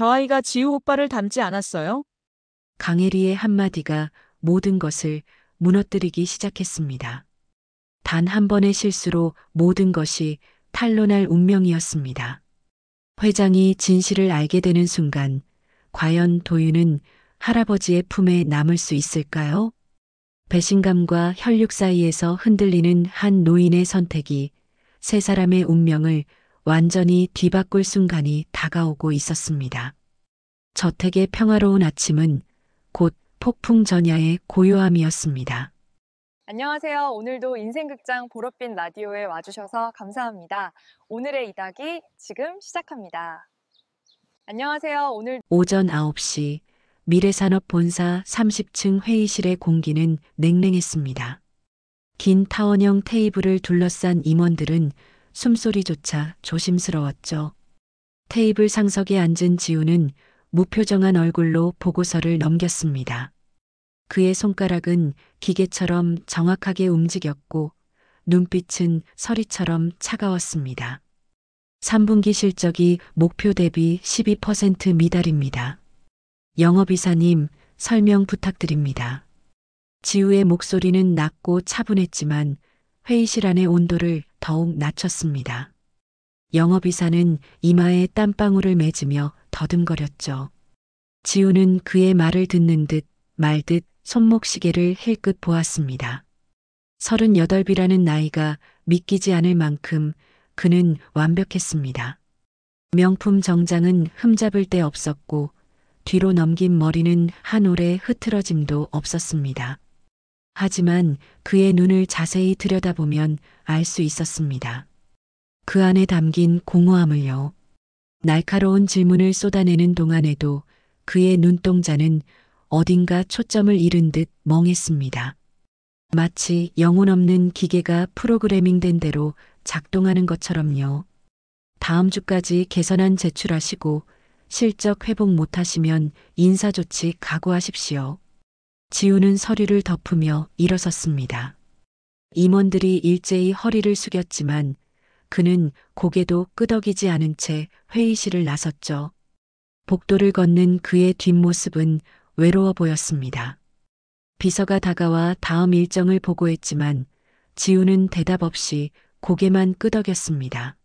저 아이가 지우 오빠를 닮지 않았어요? 강혜리의 한마디가 모든 것을 무너뜨리기 시작했습니다. 단 한 번의 실수로 모든 것이 탄로날 운명이었습니다. 회장이 진실을 알게 되는 순간, 과연 도윤은 할아버지의 품에 남을 수 있을까요? 배신감과 혈육 사이에서 흔들리는 한 노인의 선택이 세 사람의 운명을 완전히 뒤바꿀 순간이 다가오고 있었습니다. 저택의 평화로운 아침은 곧 폭풍 전야의 고요함이었습니다. 안녕하세요. 오늘도 인생극장 보랏빛 라디오에 와주셔서 감사합니다. 오늘의 이야기 지금 시작합니다. 안녕하세요. 오전 9시 미래산업본사 30층 회의실의 공기는 냉랭했습니다. 긴 타원형 테이블을 둘러싼 임원들은 숨소리조차 조심스러웠죠. 테이블 상석에 앉은 지우는 무표정한 얼굴로 보고서를 넘겼습니다. 그의 손가락은 기계처럼 정확하게 움직였고 눈빛은 서리처럼 차가웠습니다. 3분기 실적이 목표 대비 12% 미달입니다. 영업이사님, 설명 부탁드립니다. 지우의 목소리는 낮고 차분했지만 회의실 안의 온도를 더욱 낮췄습니다. 영업이사는 이마에 땀방울을 맺으며 더듬거렸죠. 지우는 그의 말을 듣는 듯 말듯 손목시계를 힐끗 보았습니다. 38이라는 나이가 믿기지 않을 만큼 그는 완벽했습니다. 명품 정장은 흠잡을 데 없었고 뒤로 넘긴 머리는 한 올의 흐트러짐도 없었습니다. 하지만 그의 눈을 자세히 들여다보면 알 수 있었습니다. 그 안에 담긴 공허함을요. 날카로운 질문을 쏟아내는 동안에도 그의 눈동자는 어딘가 초점을 잃은 듯 멍했습니다. 마치 영혼 없는 기계가 프로그래밍된 대로 작동하는 것처럼요. 다음 주까지 개선안 제출하시고 실적 회복 못하시면 인사조치 각오하십시오. 지우는 서류를 덮으며 일어섰습니다. 임원들이 일제히 허리를 숙였지만 그는 고개도 끄덕이지 않은 채 회의실을 나섰죠. 복도를 걷는 그의 뒷모습은 외로워 보였습니다. 비서가 다가와 다음 일정을 보고했지만 지우는 대답 없이 고개만 끄덕였습니다.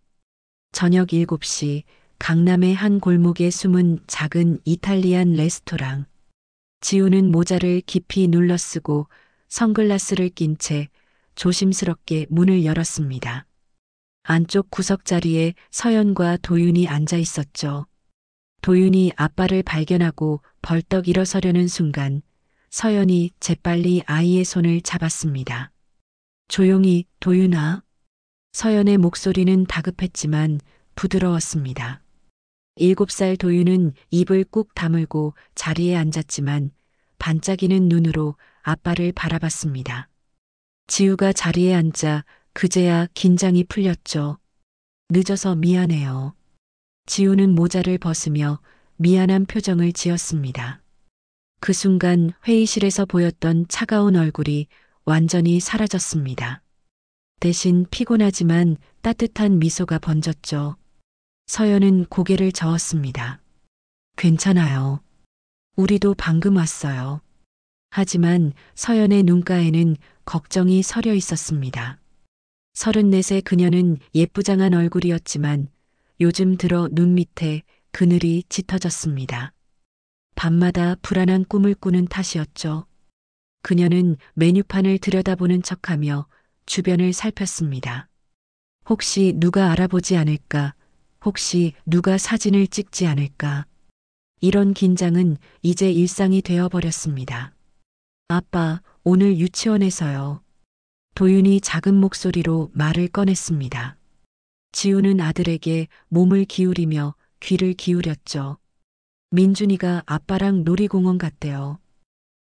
저녁 7시 강남의 한 골목에 숨은 작은 이탈리안 레스토랑. 지우는 모자를 깊이 눌러쓰고 선글라스를 낀 채 조심스럽게 문을 열었습니다. 안쪽 구석 자리에 서연과 도윤이 앉아 있었죠. 도윤이 아빠를 발견하고 벌떡 일어서려는 순간 서연이 재빨리 아이의 손을 잡았습니다. 조용히, 도윤아. 서연의 목소리는 다급했지만 부드러웠습니다. 7살 도윤은 입을 꾹 다물고 자리에 앉았지만 반짝이는 눈으로 아빠를 바라봤습니다. 지우가 자리에 앉자 그제야 긴장이 풀렸죠. 늦어서 미안해요. 지우는 모자를 벗으며 미안한 표정을 지었습니다. 그 순간 회의실에서 보였던 차가운 얼굴이 완전히 사라졌습니다. 대신 피곤하지만 따뜻한 미소가 번졌죠. 서연은 고개를 저었습니다. 괜찮아요. 우리도 방금 왔어요. 하지만 서연의 눈가에는 걱정이 서려 있었습니다. 34세 그녀는 예쁘장한 얼굴이었지만 요즘 들어 눈 밑에 그늘이 짙어졌습니다. 밤마다 불안한 꿈을 꾸는 탓이었죠. 그녀는 메뉴판을 들여다보는 척하며 주변을 살폈습니다. 혹시 누가 알아보지 않을까? 혹시 누가 사진을 찍지 않을까? 이런 긴장은 이제 일상이 되어버렸습니다. 아빠, 오늘 유치원에서요. 도윤이 작은 목소리로 말을 꺼냈습니다. 지우는 아들에게 몸을 기울이며 귀를 기울였죠. 민준이가 아빠랑 놀이공원 갔대요.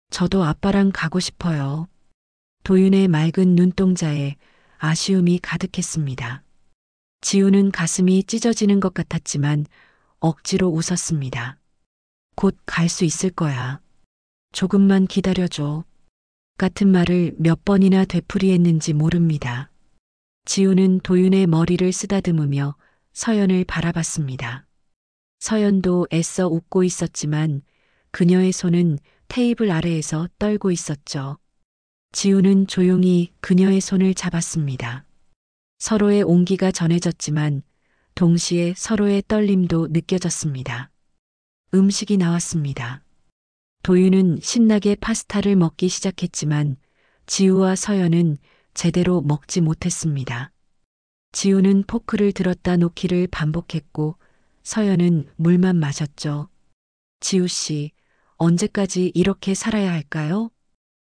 저도 아빠랑 가고 싶어요. 도윤의 맑은 눈동자에 아쉬움이 가득했습니다. 지우는 가슴이 찢어지는 것 같았지만 억지로 웃었습니다. 곧 갈 수 있을 거야. 조금만 기다려줘. 같은 말을 몇 번이나 되풀이했는지 모릅니다. 지우는 도윤의 머리를 쓰다듬으며 서연을 바라봤습니다. 서연도 애써 웃고 있었지만 그녀의 손은 테이블 아래에서 떨고 있었죠. 지우는 조용히 그녀의 손을 잡았습니다. 서로의 온기가 전해졌지만 동시에 서로의 떨림도 느껴졌습니다. 음식이 나왔습니다. 도윤은 신나게 파스타를 먹기 시작했지만 지우와 서연은 제대로 먹지 못했습니다. 지우는 포크를 들었다 놓기를 반복했고 서연은 물만 마셨죠. 지우 씨, 언제까지 이렇게 살아야 할까요?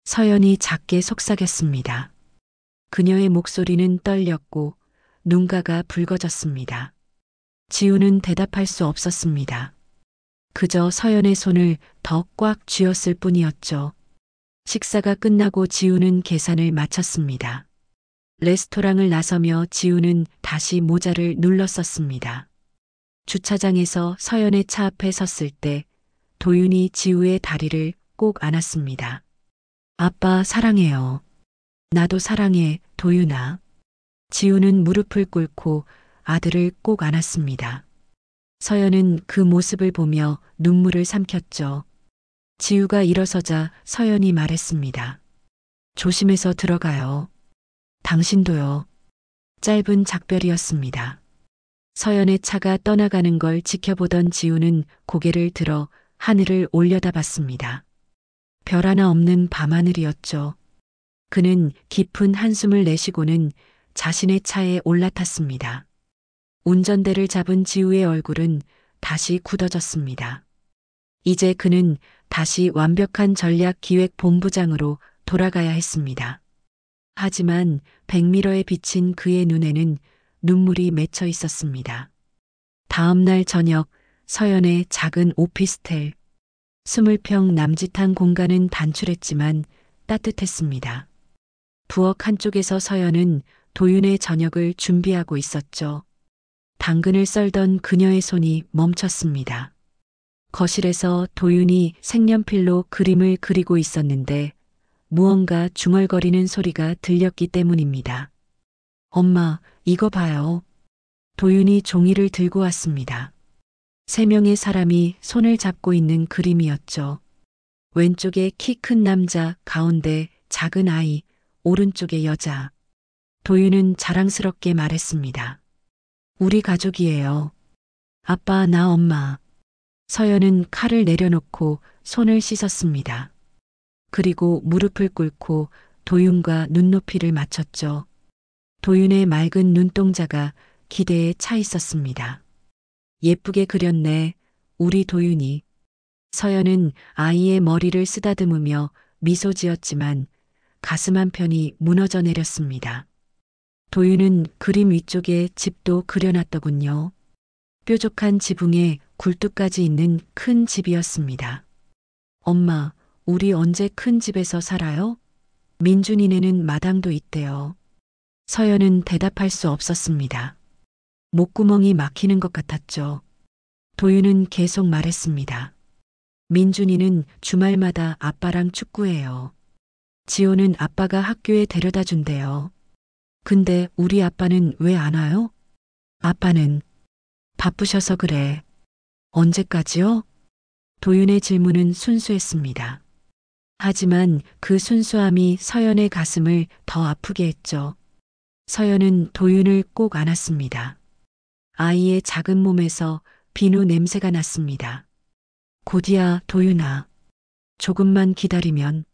서연이 작게 속삭였습니다. 그녀의 목소리는 떨렸고 눈가가 붉어졌습니다. 지우는 대답할 수 없었습니다. 그저 서연의 손을 더 꽉 쥐었을 뿐이었죠. 식사가 끝나고 지우는 계산을 마쳤습니다. 레스토랑을 나서며 지우는 다시 모자를 눌렀었습니다. 주차장에서 서연의 차 앞에 섰을 때 도윤이 지우의 다리를 꼭 안았습니다. 아빠 사랑해요. 나도 사랑해, 도윤아. 지우는 무릎을 꿇고 아들을 꼭 안았습니다. 서연은 그 모습을 보며 눈물을 삼켰죠. 지우가 일어서자 서연이 말했습니다. 조심해서 들어가요. 당신도요. 짧은 작별이었습니다. 서연의 차가 떠나가는 걸 지켜보던 지우는 고개를 들어 하늘을 올려다봤습니다. 별 하나 없는 밤하늘이었죠. 그는 깊은 한숨을 내쉬고는 자신의 차에 올라탔습니다. 운전대를 잡은 지우의 얼굴은 다시 굳어졌습니다. 이제 그는 다시 완벽한 전략기획본부장으로 돌아가야 했습니다. 하지만 백미러에 비친 그의 눈에는 눈물이 맺혀 있었습니다. 다음 날 저녁 서연의 작은 오피스텔. 20평 남짓한 공간은 단출했지만 따뜻했습니다. 부엌 한쪽에서 서연은 도윤의 저녁을 준비하고 있었죠. 당근을 썰던 그녀의 손이 멈췄습니다. 거실에서 도윤이 색연필로 그림을 그리고 있었는데 무언가 중얼거리는 소리가 들렸기 때문입니다. 엄마, 이거 봐요. 도윤이 종이를 들고 왔습니다. 3명의 사람이 손을 잡고 있는 그림이었죠. 왼쪽에 키 큰 남자, 가운데 작은 아이, 오른쪽에 여자. 도윤은 자랑스럽게 말했습니다. 우리 가족이에요. 아빠, 나 엄마. 서연은 칼을 내려놓고 손을 씻었습니다. 그리고 무릎을 꿇고 도윤과 눈높이를 맞췄죠. 도윤의 맑은 눈동자가 기대에 차 있었습니다. 예쁘게 그렸네, 우리 도윤이. 서연은 아이의 머리를 쓰다듬으며 미소 지었지만 가슴 한편이 무너져 내렸습니다. 도윤은 그림 위쪽에 집도 그려놨더군요. 뾰족한 지붕에 굴뚝까지 있는 큰 집이었습니다. 엄마, 우리 언제 큰 집에서 살아요? 민준이네는 마당도 있대요. 서연은 대답할 수 없었습니다. 목구멍이 막히는 것 같았죠. 도윤은 계속 말했습니다. 민준이는 주말마다 아빠랑 축구해요. 지호는 아빠가 학교에 데려다 준대요. 근데 우리 아빠는 왜 안 와요? 아빠는 바쁘셔서 그래. 언제까지요? 도윤의 질문은 순수했습니다. 하지만 그 순수함이 서연의 가슴을 더 아프게 했죠. 서연은 도윤을 꼭 안았습니다. 아이의 작은 몸에서 비누 냄새가 났습니다. 곧이야, 도윤아. 조금만 기다리면.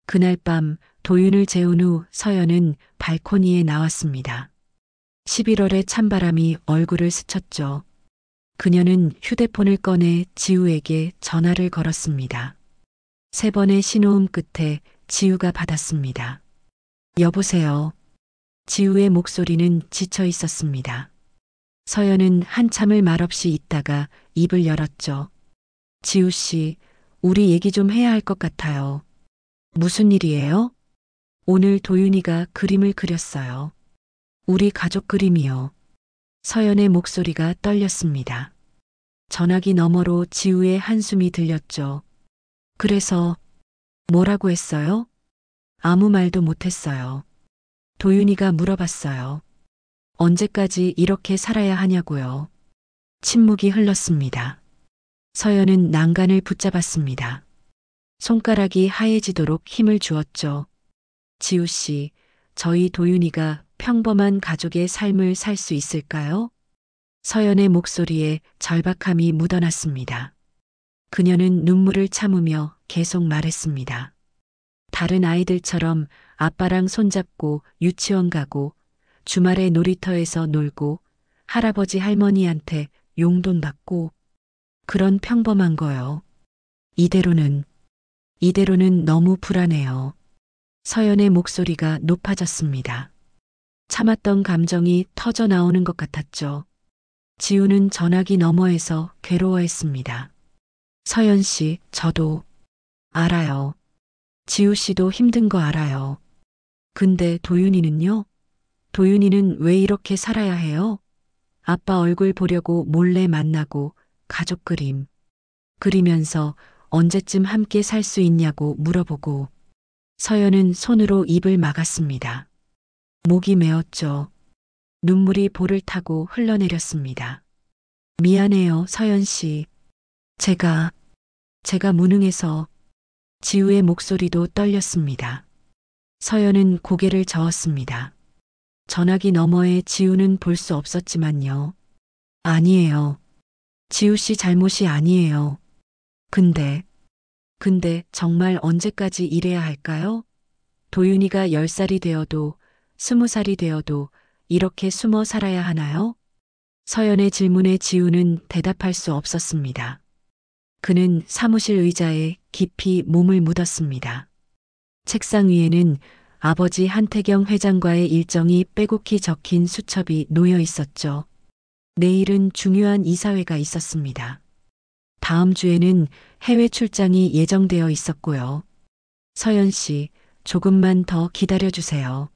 그날 밤 도윤을 재운 후 서연은 발코니에 나왔습니다. 11월의 찬바람이 얼굴을 스쳤죠. 그녀는 휴대폰을 꺼내 지우에게 전화를 걸었습니다. 3번의 신호음 끝에 지우가 받았습니다. 여보세요. 지우의 목소리는 지쳐 있었습니다. 서연은 한참을 말없이 있다가 입을 열었죠. 지우 씨, 우리 얘기 좀 해야 할 것 같아요. 무슨 일이에요? 오늘 도윤이가 그림을 그렸어요. 우리 가족 그림이요. 서연의 목소리가 떨렸습니다. 전화기 너머로 지우의 한숨이 들렸죠. 그래서 뭐라고 했어요? 아무 말도 못했어요. 도윤이가 물어봤어요. 언제까지 이렇게 살아야 하냐고요. 침묵이 흘렀습니다. 서연은 난간을 붙잡았습니다. 손가락이 하얘지도록 힘을 주었죠. 지우 씨, 저희 도윤이가 평범한 가족의 삶을 살 수 있을까요? 서연의 목소리에 절박함이 묻어났습니다. 그녀는 눈물을 참으며 계속 말했습니다. 다른 아이들처럼 아빠랑 손잡고 유치원 가고 주말에 놀이터에서 놀고 할아버지 할머니한테 용돈 받고 그런 평범한 거요. 이대로는 너무 불안해요. 서연의 목소리가 높아졌습니다. 참았던 감정이 터져 나오는 것 같았죠. 지우는 전화기 너머에서 괴로워했습니다. 서연 씨, 저도 알아요. 지우 씨도 힘든 거 알아요. 근데 도윤이는요? 도윤이는 왜 이렇게 살아야 해요? 아빠 얼굴 보려고 몰래 만나고 가족 그림 그리면서 언제쯤 함께 살 수 있냐고 물어보고 서연은 손으로 입을 막았습니다. 목이 메었죠. 눈물이 볼을 타고 흘러내렸습니다. 미안해요, 서연 씨. 제가 무능해서. 지우의 목소리도 떨렸습니다. 서연은 고개를 저었습니다. 전화기 너머에 지우는 볼 수 없었지만요. 아니에요. 지우 씨 잘못이 아니에요. 근데 정말 언제까지 이래야 할까요? 도윤이가 10살이 되어도 20살이 되어도 이렇게 숨어 살아야 하나요? 서연의 질문에 지우는 대답할 수 없었습니다. 그는 사무실 의자에 깊이 몸을 묻었습니다. 책상 위에는 아버지 한태경 회장과의 일정이 빼곡히 적힌 수첩이 놓여 있었죠. 내일은 중요한 이사회가 있었습니다. 다음 주에는 해외 출장이 예정되어 있었고요. 서연 씨, 조금만 더 기다려 주세요.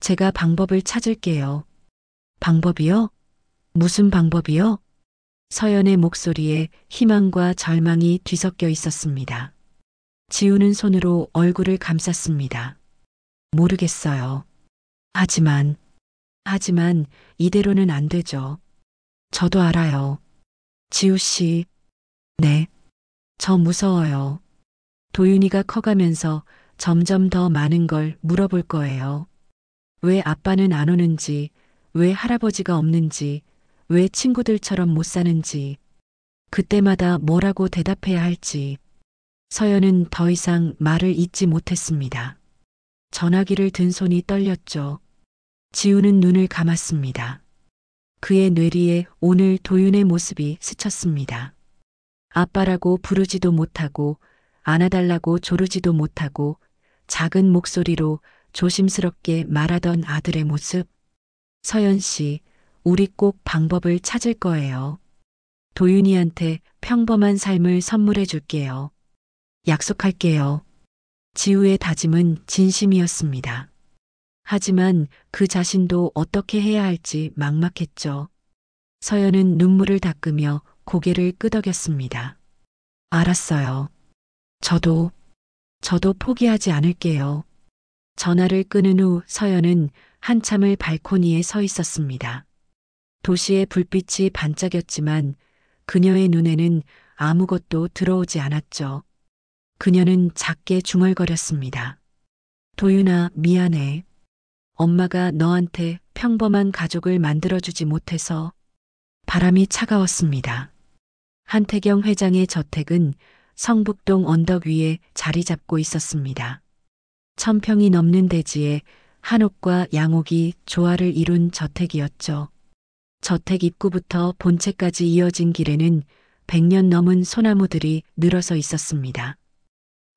제가 방법을 찾을게요. 방법이요? 무슨 방법이요? 서연의 목소리에 희망과 절망이 뒤섞여 있었습니다. 지우는 손으로 얼굴을 감쌌습니다. 모르겠어요. 하지만 이대로는 안 되죠. 저도 알아요. 지우 씨, 네. 저 무서워요. 도윤이가 커가면서 점점 더 많은 걸 물어볼 거예요. 왜 아빠는 안 오는지, 왜 할아버지가 없는지, 왜 친구들처럼 못 사는지, 그때마다 뭐라고 대답해야 할지. 서연은 더 이상 말을 잇지 못했습니다. 전화기를 든 손이 떨렸죠. 지우는 눈을 감았습니다. 그의 뇌리에 오늘 도윤의 모습이 스쳤습니다. 아빠라고 부르지도 못하고 안아달라고 조르지도 못하고 작은 목소리로 조심스럽게 말하던 아들의 모습. 서연 씨, 우리 꼭 방법을 찾을 거예요. 도윤이한테 평범한 삶을 선물해 줄게요. 약속할게요. 지우의 다짐은 진심이었습니다. 하지만 그 자신도 어떻게 해야 할지 막막했죠. 서연은 눈물을 닦으며 고개를 끄덕였습니다. 알았어요. 저도 포기하지 않을게요. 전화를 끊은 후 서연은 한참을 발코니에 서 있었습니다. 도시의 불빛이 반짝였지만 그녀의 눈에는 아무것도 들어오지 않았죠. 그녀는 작게 중얼거렸습니다. 도윤아, 미안해. 엄마가 너한테 평범한 가족을 만들어주지 못해서. 바람이 차가웠습니다. 한태경 회장의 저택은 성북동 언덕 위에 자리 잡고 있었습니다. 1000평이 넘는 대지에 한옥과 양옥이 조화를 이룬 저택이었죠. 저택 입구부터 본체까지 이어진 길에는 100년 넘은 소나무들이 늘어서 있었습니다.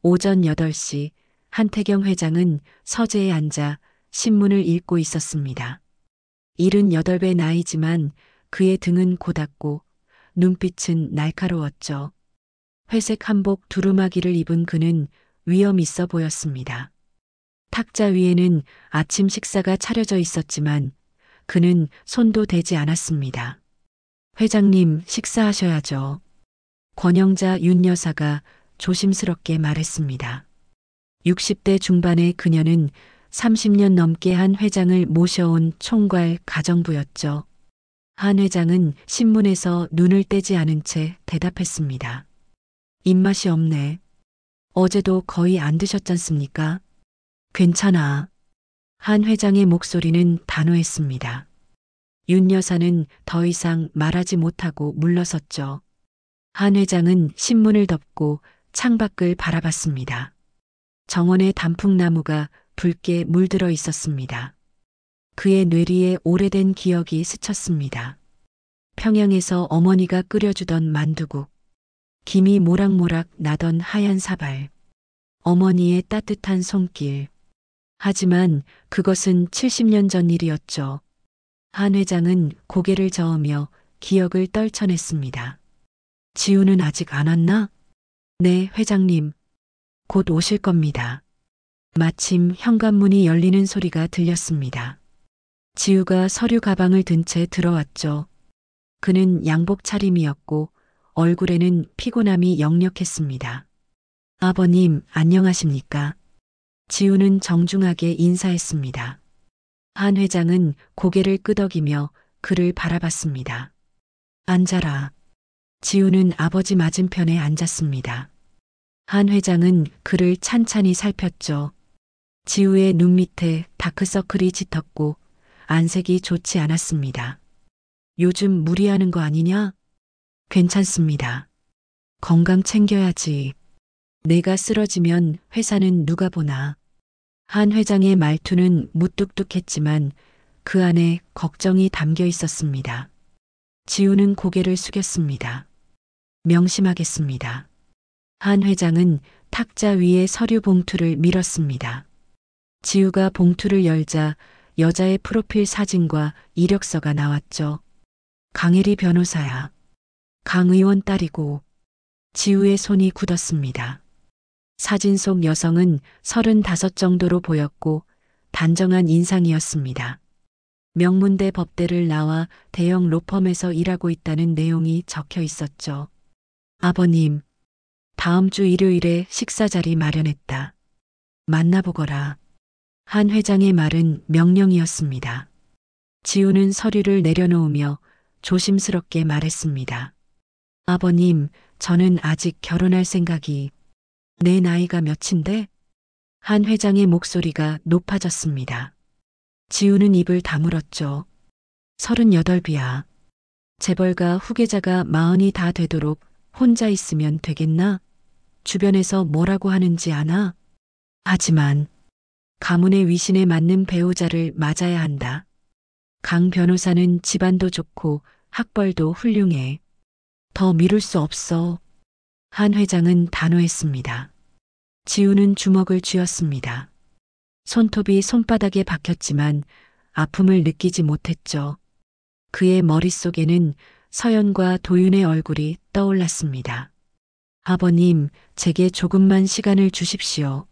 오전 8시 한태경 회장은 서재에 앉아 신문을 읽고 있었습니다. 78배 나이지만 그의 등은 고닫고 눈빛은 날카로웠죠. 회색 한복 두루마기를 입은 그는 위험 있어 보였습니다. 탁자 위에는 아침 식사가 차려져 있었지만 그는 손도 대지 않았습니다. 회장님, 식사하셔야죠. 권영자 윤 여사가 조심스럽게 말했습니다. 60대 중반의 그녀는 30년 넘게 한 회장을 모셔온 총괄 가정부였죠. 한 회장은 신문에서 눈을 떼지 않은 채 대답했습니다. 입맛이 없네. 어제도 거의 안 드셨잖습니까? 괜찮아. 한 회장의 목소리는 단호했습니다. 윤 여사는 더 이상 말하지 못하고 물러섰죠. 한 회장은 신문을 덮고 창밖을 바라봤습니다. 정원의 단풍나무가 붉게 물들어 있었습니다. 그의 뇌리에 오래된 기억이 스쳤습니다. 평양에서 어머니가 끓여주던 만두국, 김이 모락모락 나던 하얀 사발, 어머니의 따뜻한 손길. 하지만 그것은 70년 전 일이었죠. 한 회장은 고개를 저으며 기억을 떨쳐냈습니다. 지우는 아직 안 왔나? 네, 회장님. 곧 오실 겁니다. 마침 현관문이 열리는 소리가 들렸습니다. 지우가 서류 가방을 든 채 들어왔죠. 그는 양복 차림이었고 얼굴에는 피곤함이 역력했습니다. 아버님, 안녕하십니까? 지우는 정중하게 인사했습니다. 한 회장은 고개를 끄덕이며 그를 바라봤습니다. 앉아라. 지우는 아버지 맞은편에 앉았습니다. 한 회장은 그를 찬찬히 살폈죠. 지우의 눈 밑에 다크서클이 짙었고 안색이 좋지 않았습니다. 요즘 무리하는 거 아니냐? 괜찮습니다. 건강 챙겨야지. 내가 쓰러지면 회사는 누가 보나. 한 회장의 말투는 무뚝뚝했지만 그 안에 걱정이 담겨 있었습니다. 지우는 고개를 숙였습니다. 명심하겠습니다. 한 회장은 탁자 위에 서류 봉투를 밀었습니다. 지우가 봉투를 열자 여자의 프로필 사진과 이력서가 나왔죠. 강혜리 변호사야. 강 의원 딸이고. 지우의 손이 굳었습니다. 사진 속 여성은 35 정도로 보였고 단정한 인상이었습니다. 명문대 법대를 나와 대형 로펌에서 일하고 있다는 내용이 적혀 있었죠. 아버님, 다음 주 일요일에 식사 자리 마련했다. 만나보거라. 한 회장의 말은 명령이었습니다. 지우는 서류를 내려놓으며 조심스럽게 말했습니다. 아버님, 저는 아직 결혼할 생각이. 내 나이가 몇인데? 한 회장의 목소리가 높아졌습니다. 지우는 입을 다물었죠. 38이야. 재벌가 후계자가 40이 다 되도록 혼자 있으면 되겠나? 주변에서 뭐라고 하는지 아나? 하지만 가문의 위신에 맞는 배우자를 맞아야 한다. 강 변호사는 집안도 좋고 학벌도 훌륭해. 더 미룰 수 없어. 한 회장은 단호했습니다. 지우는 주먹을 쥐었습니다. 손톱이 손바닥에 박혔지만 아픔을 느끼지 못했죠. 그의 머릿속에는 서연과 도윤의 얼굴이 떠올랐습니다. 아버님, 제게 조금만 시간을 주십시오.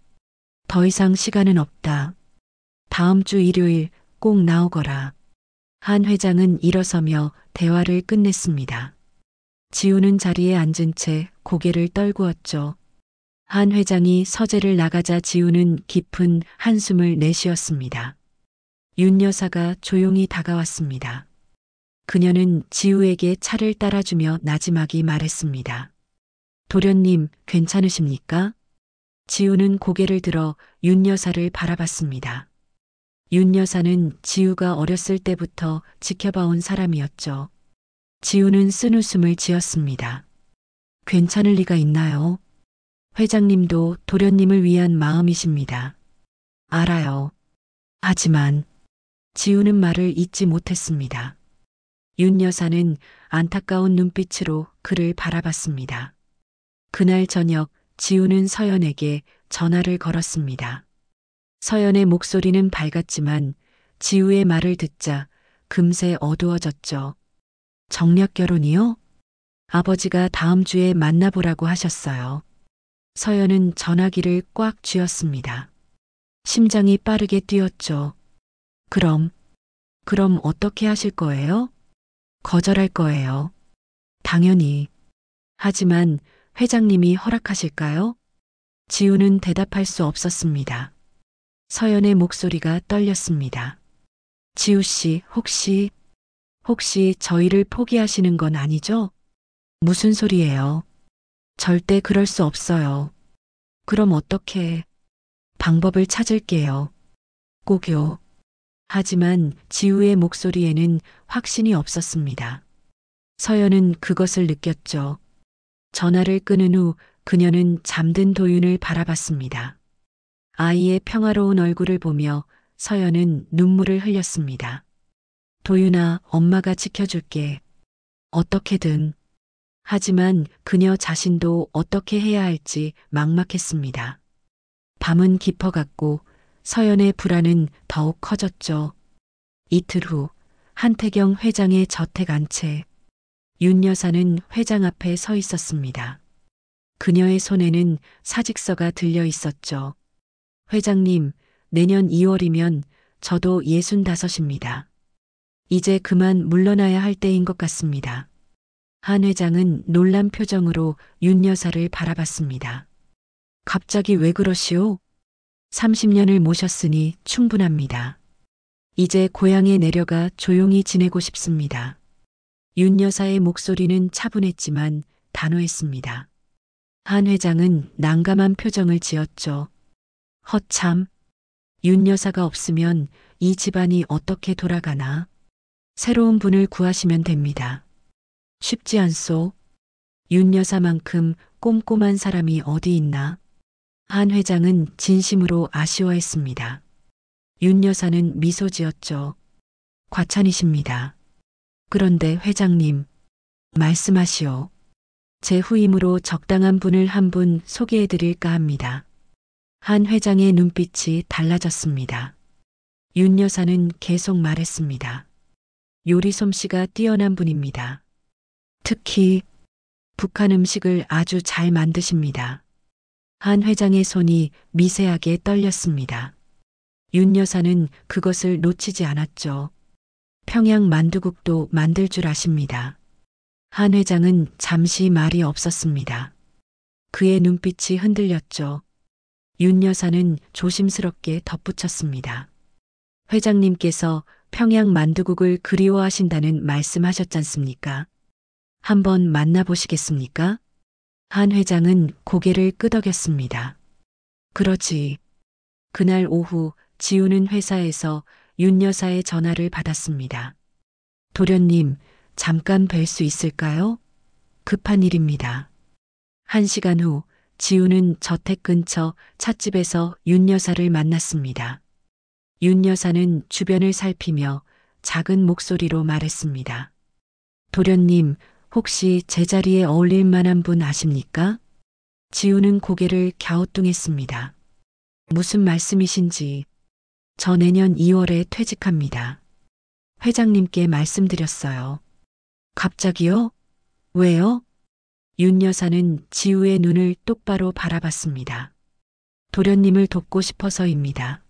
더 이상 시간은 없다. 다음 주 일요일 꼭 나오거라. 한 회장은 일어서며 대화를 끝냈습니다. 지우는 자리에 앉은 채 고개를 떨구었죠. 한 회장이 서재를 나가자 지우는 깊은 한숨을 내쉬었습니다. 윤 여사가 조용히 다가왔습니다. 그녀는 지우에게 차를 따라주며 나지막이 말했습니다. 도련님, 괜찮으십니까? 지우는 고개를 들어 윤 여사를 바라봤습니다. 윤 여사는 지우가 어렸을 때부터 지켜봐온 사람이었죠. 지우는 쓴웃음을 지었습니다. 괜찮을 리가 있나요? 회장님도 도련님을 위한 마음이십니다. 알아요. 하지만 지우는 말을 잇지 못했습니다. 윤 여사는 안타까운 눈빛으로 그를 바라봤습니다. 그날 저녁 지우는 서연에게 전화를 걸었습니다. 서연의 목소리는 밝았지만 지우의 말을 듣자 금세 어두워졌죠. 정략 결혼이요? 아버지가 다음 주에 만나보라고 하셨어요. 서연은 전화기를 꽉 쥐었습니다. 심장이 빠르게 뛰었죠. 그럼 어떻게 하실 거예요? 거절할 거예요. 당연히. 하지만 회장님이 허락하실까요? 지우는 대답할 수 없었습니다. 서연의 목소리가 떨렸습니다. 지우 씨, 혹시 혹시 저희를 포기하시는 건 아니죠? 무슨 소리예요? 절대 그럴 수 없어요. 그럼 어떻게? 방법을 찾을게요. 꼭요. 하지만 지우의 목소리에는 확신이 없었습니다. 서연은 그것을 느꼈죠. 전화를 끊은 후 그녀는 잠든 도윤을 바라봤습니다. 아이의 평화로운 얼굴을 보며 서연은 눈물을 흘렸습니다. 도윤아, 엄마가 지켜줄게. 어떻게든. 하지만 그녀 자신도 어떻게 해야 할지 막막했습니다. 밤은 깊어갔고 서연의 불안은 더욱 커졌죠. 이틀 후 한태경 회장의 저택 안채. 윤 여사는 회장 앞에 서 있었습니다. 그녀의 손에는 사직서가 들려 있었죠. 회장님, 내년 2월이면 저도 65입니다. 이제 그만 물러나야 할 때인 것 같습니다. 한 회장은 놀란 표정으로 윤 여사를 바라봤습니다. 갑자기 왜 그러시오? 30년을 모셨으니 충분합니다. 이제 고향에 내려가 조용히 지내고 싶습니다. 윤 여사의 목소리는 차분했지만 단호했습니다. 한 회장은 난감한 표정을 지었죠. 허참. 윤 여사가 없으면 이 집안이 어떻게 돌아가나? 새로운 분을 구하시면 됩니다. 쉽지 않소. 윤 여사만큼 꼼꼼한 사람이 어디 있나? 한 회장은 진심으로 아쉬워했습니다. 윤 여사는 미소 지었죠. 과찬이십니다. 그런데 회장님, 말씀하시오. 제 후임으로 적당한 분을 한 분 소개해 드릴까 합니다. 한 회장의 눈빛이 달라졌습니다. 윤 여사는 계속 말했습니다. 요리 솜씨가 뛰어난 분입니다. 특히 북한 음식을 아주 잘 만드십니다. 한 회장의 손이 미세하게 떨렸습니다. 윤 여사는 그것을 놓치지 않았죠. 평양 만두국도 만들 줄 아십니다. 한 회장은 잠시 말이 없었습니다. 그의 눈빛이 흔들렸죠. 윤 여사는 조심스럽게 덧붙였습니다. 회장님께서 평양 만두국을 그리워하신다는 말씀하셨잖습니까? 한번 만나보시겠습니까? 한 회장은 고개를 끄덕였습니다. 그러지. 그날 오후 지우는 회사에서 윤 여사의 전화를 받았습니다. 도련님, 잠깐 뵐 수 있을까요? 급한 일입니다. 1시간 후 지우는 저택 근처 찻집에서 윤 여사를 만났습니다. 윤 여사는 주변을 살피며 작은 목소리로 말했습니다. 도련님, 혹시 제자리에 어울릴 만한 분 아십니까? 지우는 고개를 갸우뚱했습니다. 무슨 말씀이신지. 저 내년 2월에 퇴직합니다. 회장님께 말씀드렸어요. 갑자기요? 왜요? 윤 여사는 지우의 눈을 똑바로 바라봤습니다. 도련님을 돕고 싶어서입니다.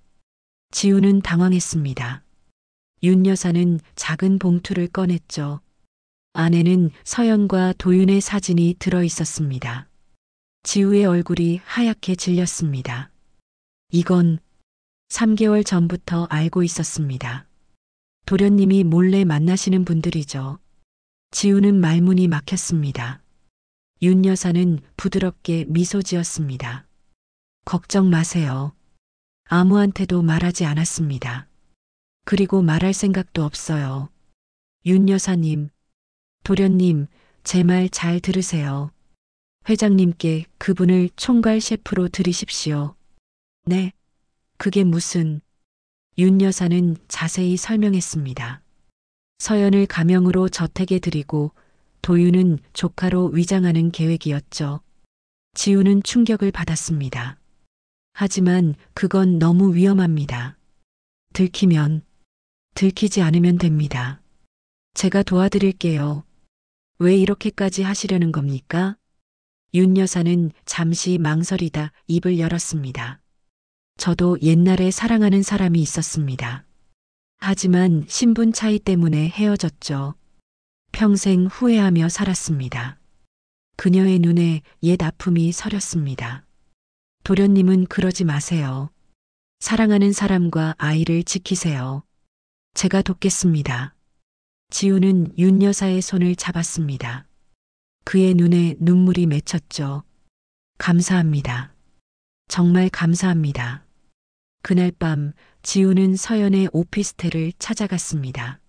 지우는 당황했습니다. 윤 여사는 작은 봉투를 꺼냈죠. 안에는 서연과 도윤의 사진이 들어 있었습니다. 지우의 얼굴이 하얗게 질렸습니다. 이건 3개월 전부터 알고 있었습니다. 도련님이 몰래 만나시는 분들이죠. 지우는 말문이 막혔습니다. 윤 여사는 부드럽게 미소 지었습니다. 걱정 마세요. 아무한테도 말하지 않았습니다. 그리고 말할 생각도 없어요. 윤 여사님, 도련님, 제 말 잘 들으세요. 회장님께 그분을 총괄 셰프로 들이십시오. 네, 그게 무슨... 윤 여사는 자세히 설명했습니다. 서연을 가명으로 저택에 들이고 도윤은 조카로 위장하는 계획이었죠. 지우는 충격을 받았습니다. 하지만 그건 너무 위험합니다. 들키지 않으면 됩니다. 제가 도와드릴게요. 왜 이렇게까지 하시려는 겁니까? 윤 여사는 잠시 망설이다 입을 열었습니다. 저도 옛날에 사랑하는 사람이 있었습니다. 하지만 신분 차이 때문에 헤어졌죠. 평생 후회하며 살았습니다. 그녀의 눈에 옛 아픔이 서렸습니다. 도련님은 그러지 마세요. 사랑하는 사람과 아이를 지키세요. 제가 돕겠습니다. 지우는 윤 여사의 손을 잡았습니다. 그의 눈에 눈물이 맺혔죠. 감사합니다. 정말 감사합니다. 그날 밤 지우는 서연의 오피스텔을 찾아갔습니다.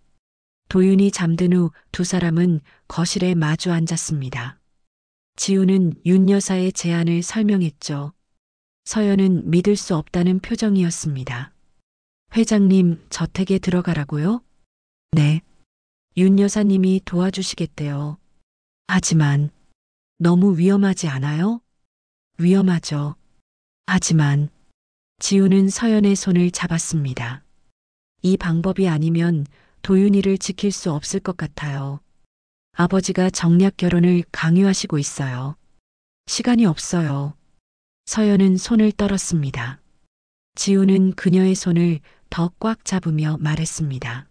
도윤이 잠든 후 두 사람은 거실에 마주 앉았습니다. 지우는 윤 여사의 제안을 설명했죠. 서연은 믿을 수 없다는 표정이었습니다. 회장님 저택에 들어가라고요? 네. 윤 여사님이 도와주시겠대요. 하지만 너무 위험하지 않아요? 위험하죠. 하지만 지우는 서연의 손을 잡았습니다. 이 방법이 아니면 도윤이를 지킬 수 없을 것 같아요. 아버지가 정략 결혼을 강요하시고 있어요. 시간이 없어요. 서연은 손을 떨었습니다. 지우는 그녀의 손을 더 꽉 잡으며 말했습니다.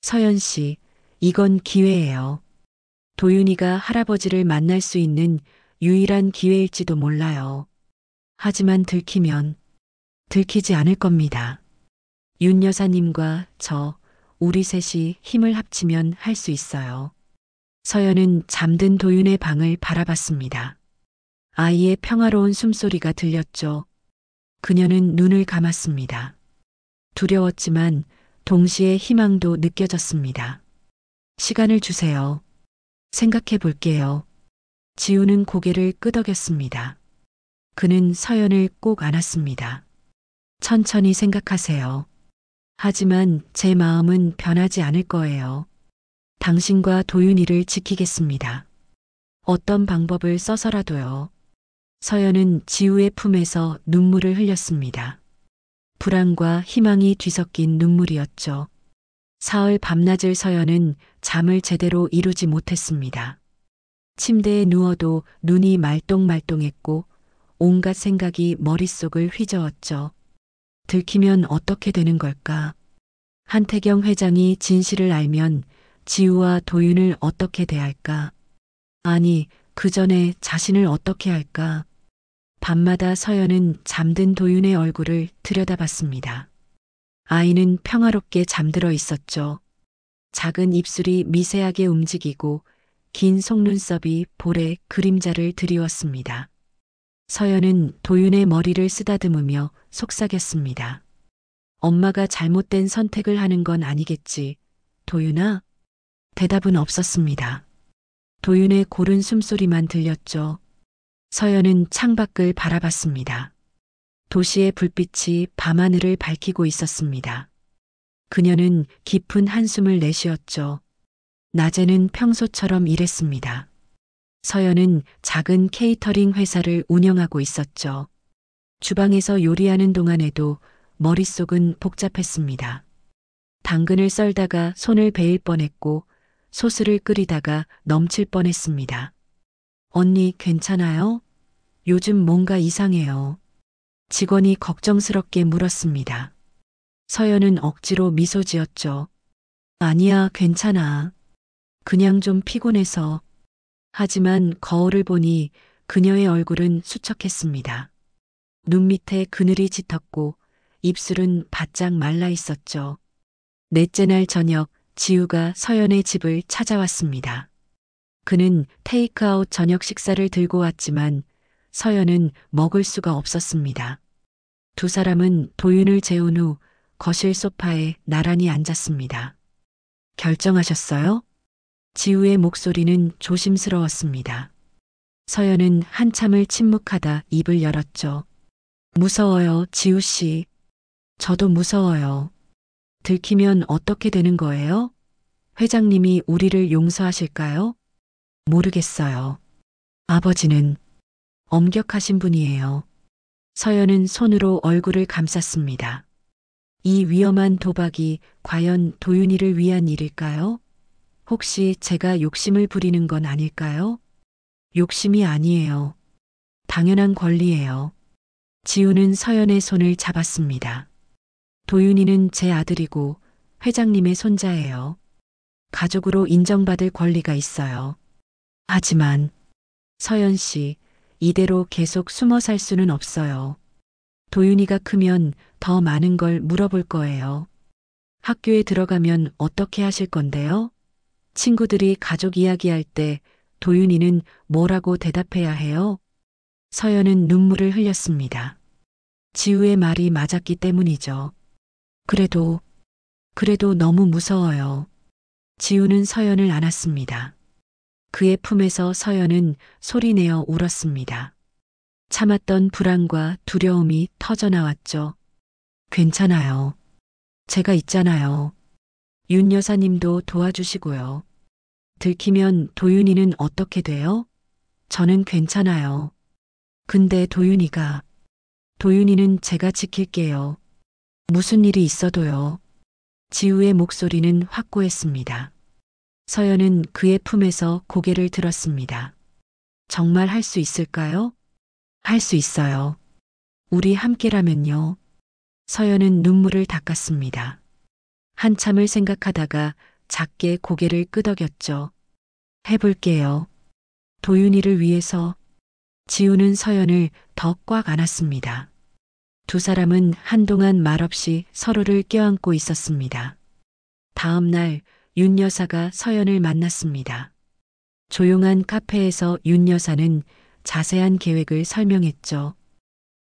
서연 씨, 이건 기회예요. 도윤이가 할아버지를 만날 수 있는 유일한 기회일지도 몰라요. 하지만 들키지 않을 겁니다. 윤 여사님과 우리 셋이 힘을 합치면 할 수 있어요. 서연은 잠든 도윤의 방을 바라봤습니다. 아이의 평화로운 숨소리가 들렸죠. 그녀는 눈을 감았습니다. 두려웠지만 동시에 희망도 느껴졌습니다. 시간을 주세요. 생각해 볼게요. 지우는 고개를 끄덕였습니다. 그는 서연을 꼭 안았습니다. 천천히 생각하세요. 하지만 제 마음은 변하지 않을 거예요. 당신과 도윤이를 지키겠습니다. 어떤 방법을 써서라도요. 서연은 지우의 품에서 눈물을 흘렸습니다. 불안과 희망이 뒤섞인 눈물이었죠. 사흘 밤낮을 서연은 잠을 제대로 이루지 못했습니다. 침대에 누워도 눈이 말똥말똥했고 온갖 생각이 머릿속을 휘저었죠. 들키면 어떻게 되는 걸까? 한태경 회장이 진실을 알면 지우와 도윤을 어떻게 대할까? 아니, 그 전에 자신을 어떻게 할까? 밤마다 서연은 잠든 도윤의 얼굴을 들여다봤습니다. 아이는 평화롭게 잠들어 있었죠. 작은 입술이 미세하게 움직이고 긴 속눈썹이 볼에 그림자를 드리웠습니다. 서연은 도윤의 머리를 쓰다듬으며 속삭였습니다. 엄마가 잘못된 선택을 하는 건 아니겠지, 도윤아? 대답은 없었습니다. 도윤의 고른 숨소리만 들렸죠. 서연은 창밖을 바라봤습니다. 도시의 불빛이 밤하늘을 밝히고 있었습니다. 그녀는 깊은 한숨을 내쉬었죠. 낮에는 평소처럼 일했습니다. 서연은 작은 케이터링 회사를 운영하고 있었죠. 주방에서 요리하는 동안에도 머릿속은 복잡했습니다. 당근을 썰다가 손을 베일 뻔했고 소스를 끓이다가 넘칠 뻔했습니다. 언니 괜찮아요? 요즘 뭔가 이상해요. 직원이 걱정스럽게 물었습니다. 서연은 억지로 미소 지었죠. 아니야, 괜찮아. 그냥 좀 피곤해서. 하지만 거울을 보니 그녀의 얼굴은 수척했습니다. 눈 밑에 그늘이 짙었고 입술은 바짝 말라 있었죠. 넷째 날 저녁 지우가 서연의 집을 찾아왔습니다. 그는 테이크아웃 저녁 식사를 들고 왔지만 서연은 먹을 수가 없었습니다. 두 사람은 도윤을 재운 후 거실 소파에 나란히 앉았습니다. 결정하셨어요? 지우의 목소리는 조심스러웠습니다. 서연은 한참을 침묵하다 입을 열었죠. 무서워요, 지우 씨. 저도 무서워요. 들키면 어떻게 되는 거예요? 회장님이 우리를 용서하실까요? 모르겠어요. 아버지는 엄격하신 분이에요. 서연은 손으로 얼굴을 감쌌습니다. 이 위험한 도박이 과연 도윤이를 위한 일일까요? 혹시 제가 욕심을 부리는 건 아닐까요? 욕심이 아니에요. 당연한 권리예요. 지우는 서연의 손을 잡았습니다. 도윤이는 제 아들이고 회장님의 손자예요. 가족으로 인정받을 권리가 있어요. 하지만 서연 씨, 이대로 계속 숨어 살 수는 없어요. 도윤이가 크면 더 많은 걸 물어볼 거예요. 학교에 들어가면 어떻게 하실 건데요? 친구들이 가족 이야기할 때 도윤이는 뭐라고 대답해야 해요? 서연은 눈물을 흘렸습니다. 지우의 말이 맞았기 때문이죠. 그래도 너무 무서워요. 지우는 서연을 안았습니다. 그의 품에서 서연은 소리내어 울었습니다. 참았던 불안과 두려움이 터져나왔죠. 괜찮아요. 제가 있잖아요. 윤 여사님도 도와주시고요. 들키면 도윤이는 어떻게 돼요? 저는 괜찮아요. 근데 도윤이는 제가 지킬게요. 무슨 일이 있어도요. 지우의 목소리는 확고했습니다. 서연은 그의 품에서 고개를 들었습니다. 정말 할 수 있을까요? 할 수 있어요. 우리 함께라면요. 서연은 눈물을 닦았습니다. 한참을 생각하다가 작게 고개를 끄덕였죠. 해볼게요. 도윤이를 위해서. 지우는 서연을 더 꽉 안았습니다. 두 사람은 한동안 말없이 서로를 껴안고 있었습니다. 다음 날 윤 여사가 서연을 만났습니다. 조용한 카페에서 윤 여사는 자세한 계획을 설명했죠.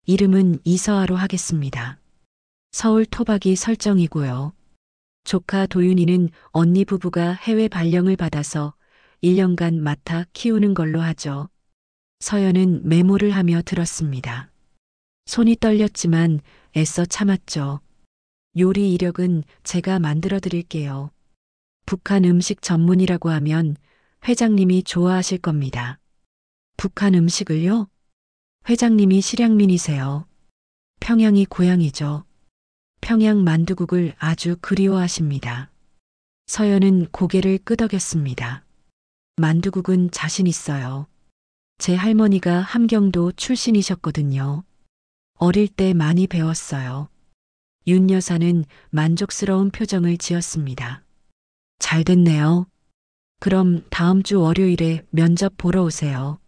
이름은 이서아로 하겠습니다. 서울 토박이 설정이고요. 조카 도윤이는 언니 부부가 해외 발령을 받아서 1년간 맡아 키우는 걸로 하죠. 서연은 메모를 하며 들었습니다. 손이 떨렸지만 애써 참았죠. 요리 이력은 제가 만들어 드릴게요. 북한 음식 전문이라고 하면 회장님이 좋아하실 겁니다. 북한 음식을요? 회장님이 실향민이세요. 평양이 고향이죠. 평양 만두국을 아주 그리워하십니다. 서연은 고개를 끄덕였습니다. 만두국은 자신 있어요. 제 할머니가 함경도 출신이셨거든요. 어릴 때 많이 배웠어요. 윤 여사는 만족스러운 표정을 지었습니다. 잘 됐네요. 그럼 다음 주 월요일에 면접 보러 오세요.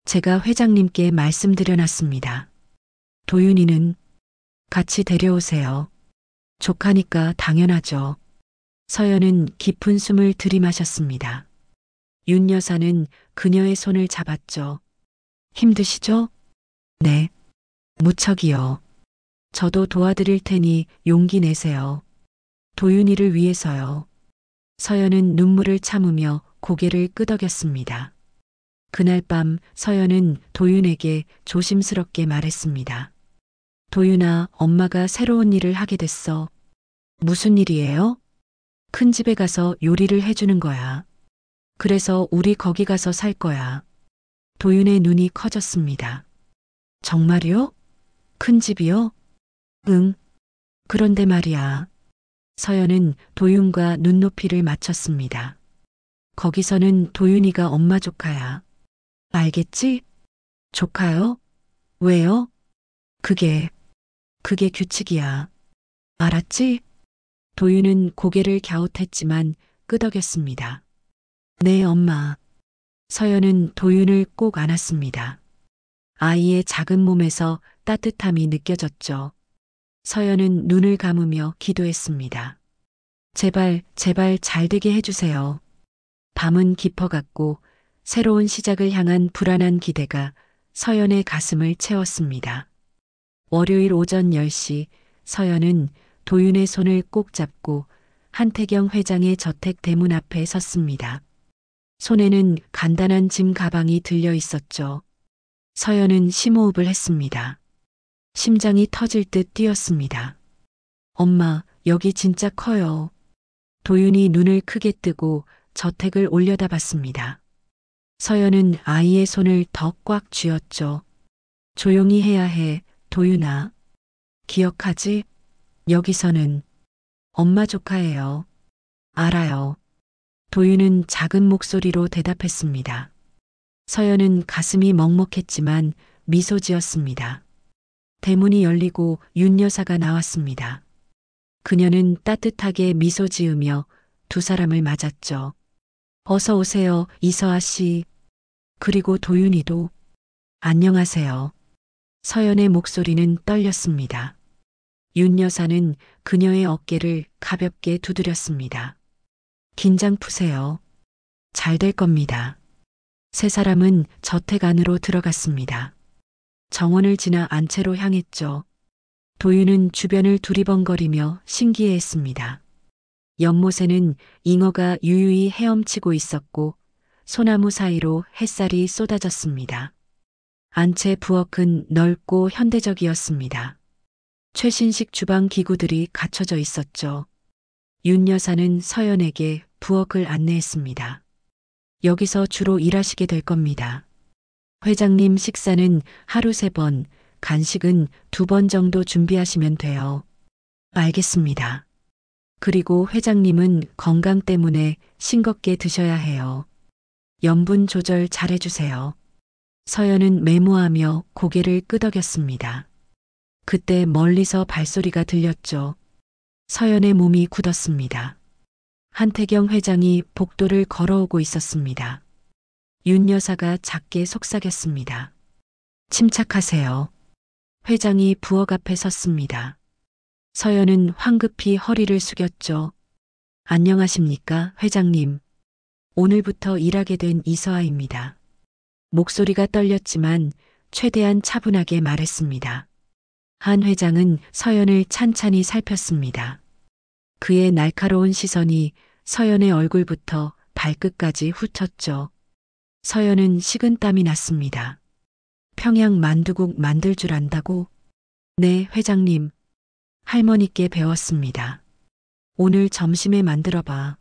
제가 회장님께 말씀드려놨습니다. 도윤이는 같이 데려오세요. 조카니까 당연하죠. 서연은 깊은 숨을 들이마셨습니다. 윤 여사는 그녀의 손을 잡았죠. 힘드시죠? 네. 무척이요. 저도 도와드릴 테니 용기 내세요. 도윤이를 위해서요. 서연은 눈물을 참으며 고개를 끄덕였습니다. 그날 밤 서연은 도윤에게 조심스럽게 말했습니다. 도윤아, 엄마가 새로운 일을 하게 됐어. 무슨 일이에요? 큰 집에 가서 요리를 해주는 거야. 그래서 우리 거기 가서 살 거야. 도윤의 눈이 커졌습니다. 정말요? 큰 집이요? 응. 그런데 말이야. 서연은 도윤과 눈높이를 맞췄습니다. 거기서는 도윤이가 엄마 조카야. 알겠지? 조카요? 왜요? 그게 규칙이야. 알았지? 도윤은 고개를 갸웃했지만 끄덕였습니다. 네, 엄마. 서연은 도윤을 꼭 안았습니다. 아이의 작은 몸에서 따뜻함이 느껴졌죠. 서연은 눈을 감으며 기도했습니다. 제발 잘 되게 해주세요. 밤은 깊어갔고 새로운 시작을 향한 불안한 기대가 서연의 가슴을 채웠습니다. 월요일 오전 10시 서연은 도윤의 손을 꼭 잡고 한태경 회장의 저택 대문 앞에 섰습니다. 손에는 간단한 짐 가방이 들려 있었죠. 서연은 심호흡을 했습니다. 심장이 터질 듯 뛰었습니다. 엄마, 여기 진짜 커요. 도윤이 눈을 크게 뜨고 저택을 올려다봤습니다. 서연은 아이의 손을 더 꽉 쥐었죠. 조용히 해야 해, 도윤아. 기억하지? 여기서는 엄마 조카예요. 알아요. 도윤은 작은 목소리로 대답했습니다. 서연은 가슴이 먹먹했지만 미소 지었습니다. 대문이 열리고 윤 여사가 나왔습니다. 그녀는 따뜻하게 미소 지으며 두 사람을 맞았죠. 어서 오세요, 이서아 씨. 그리고 도윤이도. 안녕하세요. 서연의 목소리는 떨렸습니다. 윤 여사는 그녀의 어깨를 가볍게 두드렸습니다. 긴장 푸세요. 잘 될 겁니다. 세 사람은 저택 안으로 들어갔습니다. 정원을 지나 안채로 향했죠. 도윤은 주변을 두리번거리며 신기해했습니다. 연못에는 잉어가 유유히 헤엄치고 있었고 소나무 사이로 햇살이 쏟아졌습니다. 안채 부엌은 넓고 현대적이었습니다. 최신식 주방 기구들이 갖춰져 있었죠. 윤 여사는 서연에게 부엌을 안내했습니다. 여기서 주로 일하시게 될 겁니다. 회장님 식사는 하루 3번, 간식은 2번 정도 준비하시면 돼요. 알겠습니다. 그리고 회장님은 건강 때문에 싱겁게 드셔야 해요. 염분 조절 잘 해주세요. 서연은 메모하며 고개를 끄덕였습니다. 그때 멀리서 발소리가 들렸죠. 서연의 몸이 굳었습니다. 한태경 회장이 복도를 걸어오고 있었습니다. 윤 여사가 작게 속삭였습니다. 침착하세요. 회장이 부엌 앞에 섰습니다. 서연은 황급히 허리를 숙였죠. 안녕하십니까, 회장님. 오늘부터 일하게 된 이서아입니다. 목소리가 떨렸지만 최대한 차분하게 말했습니다. 한 회장은 서연을 찬찬히 살폈습니다. 그의 날카로운 시선이 서연의 얼굴부터 발끝까지 훑었죠. 서연은 식은땀이 났습니다. 평양 만두국 만들 줄 안다고? 네, 회장님. 할머니께 배웠습니다. 오늘 점심에 만들어봐.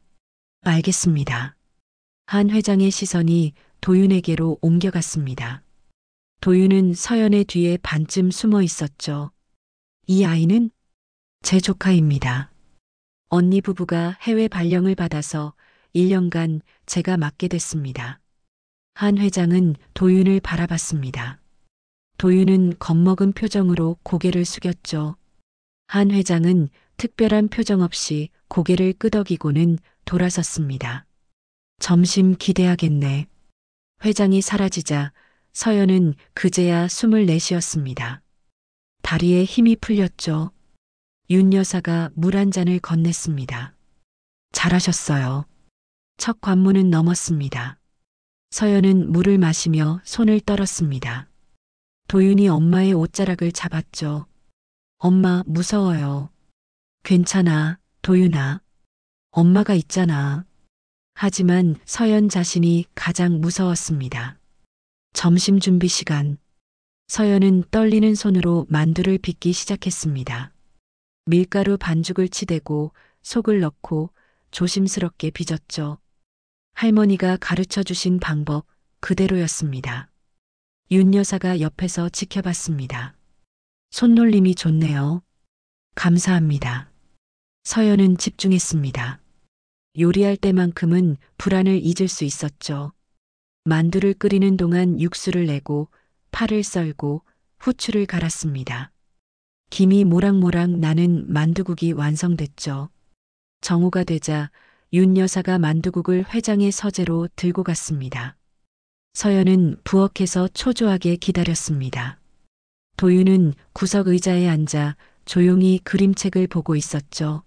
알겠습니다. 한 회장의 시선이 도윤에게로 옮겨갔습니다. 도윤은 서연의 뒤에 반쯤 숨어 있었죠. 이 아이는 제 조카입니다. 언니 부부가 해외 발령을 받아서 1년간 제가 맡게 됐습니다. 한 회장은 도윤을 바라봤습니다. 도윤은 겁먹은 표정으로 고개를 숙였죠. 한 회장은 특별한 표정 없이 고개를 끄덕이고는 돌아섰습니다. 점심 기대하겠네. 회장이 사라지자 서연은 그제야 숨을 내쉬었습니다. 다리에 힘이 풀렸죠. 윤 여사가 물 한 잔을 건넸습니다. 잘하셨어요. 첫 관문은 넘었습니다. 서연은 물을 마시며 손을 떨었습니다. 도윤이 엄마의 옷자락을 잡았죠. 엄마 무서워요. 괜찮아, 도윤아. 엄마가 있잖아. 하지만 서연 자신이 가장 무서웠습니다. 점심 준비 시간. 서연은 떨리는 손으로 만두를 빚기 시작했습니다. 밀가루 반죽을 치대고 속을 넣고 조심스럽게 빚었죠. 할머니가 가르쳐 주신 방법 그대로였습니다. 윤 여사가 옆에서 지켜봤습니다. 손놀림이 좋네요. 감사합니다. 서연은 집중했습니다. 요리할 때만큼은 불안을 잊을 수 있었죠. 만두를 끓이는 동안 육수를 내고 파를 썰고 후추를 갈았습니다. 김이 모락모락 나는 만두국이 완성됐죠. 정오가 되자 윤 여사가 만두국을 회장의 서재로 들고 갔습니다. 서연은 부엌에서 초조하게 기다렸습니다. 도윤은 구석 의자에 앉아 조용히 그림책을 보고 있었죠.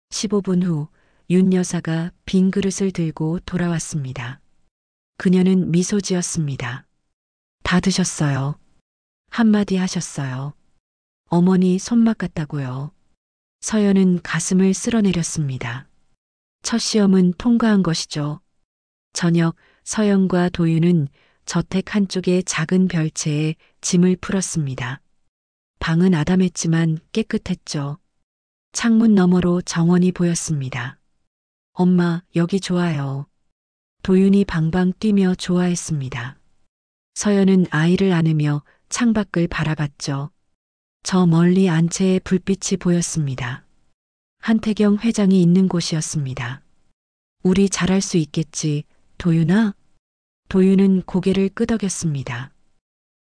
15분 후 윤 여사가 빈 그릇을 들고 돌아왔습니다. 그녀는 미소 지었습니다. 다 드셨어요. 한마디 하셨어요. 어머니 손맛 같다고요. 서연은 가슴을 쓸어내렸습니다. 첫 시험은 통과한 것이죠. 저녁 서연과 도윤은 저택 한쪽의 작은 별채에 짐을 풀었습니다. 방은 아담했지만 깨끗했죠. 창문 너머로 정원이 보였습니다. 엄마, 여기 좋아요. 도윤이 방방 뛰며 좋아했습니다. 서연은 아이를 안으며 창밖을 바라봤죠. 저 멀리 안채의 불빛이 보였습니다. 한태경 회장이 있는 곳이었습니다. 우리 잘할 수 있겠지, 도윤아? 도윤은 고개를 끄덕였습니다.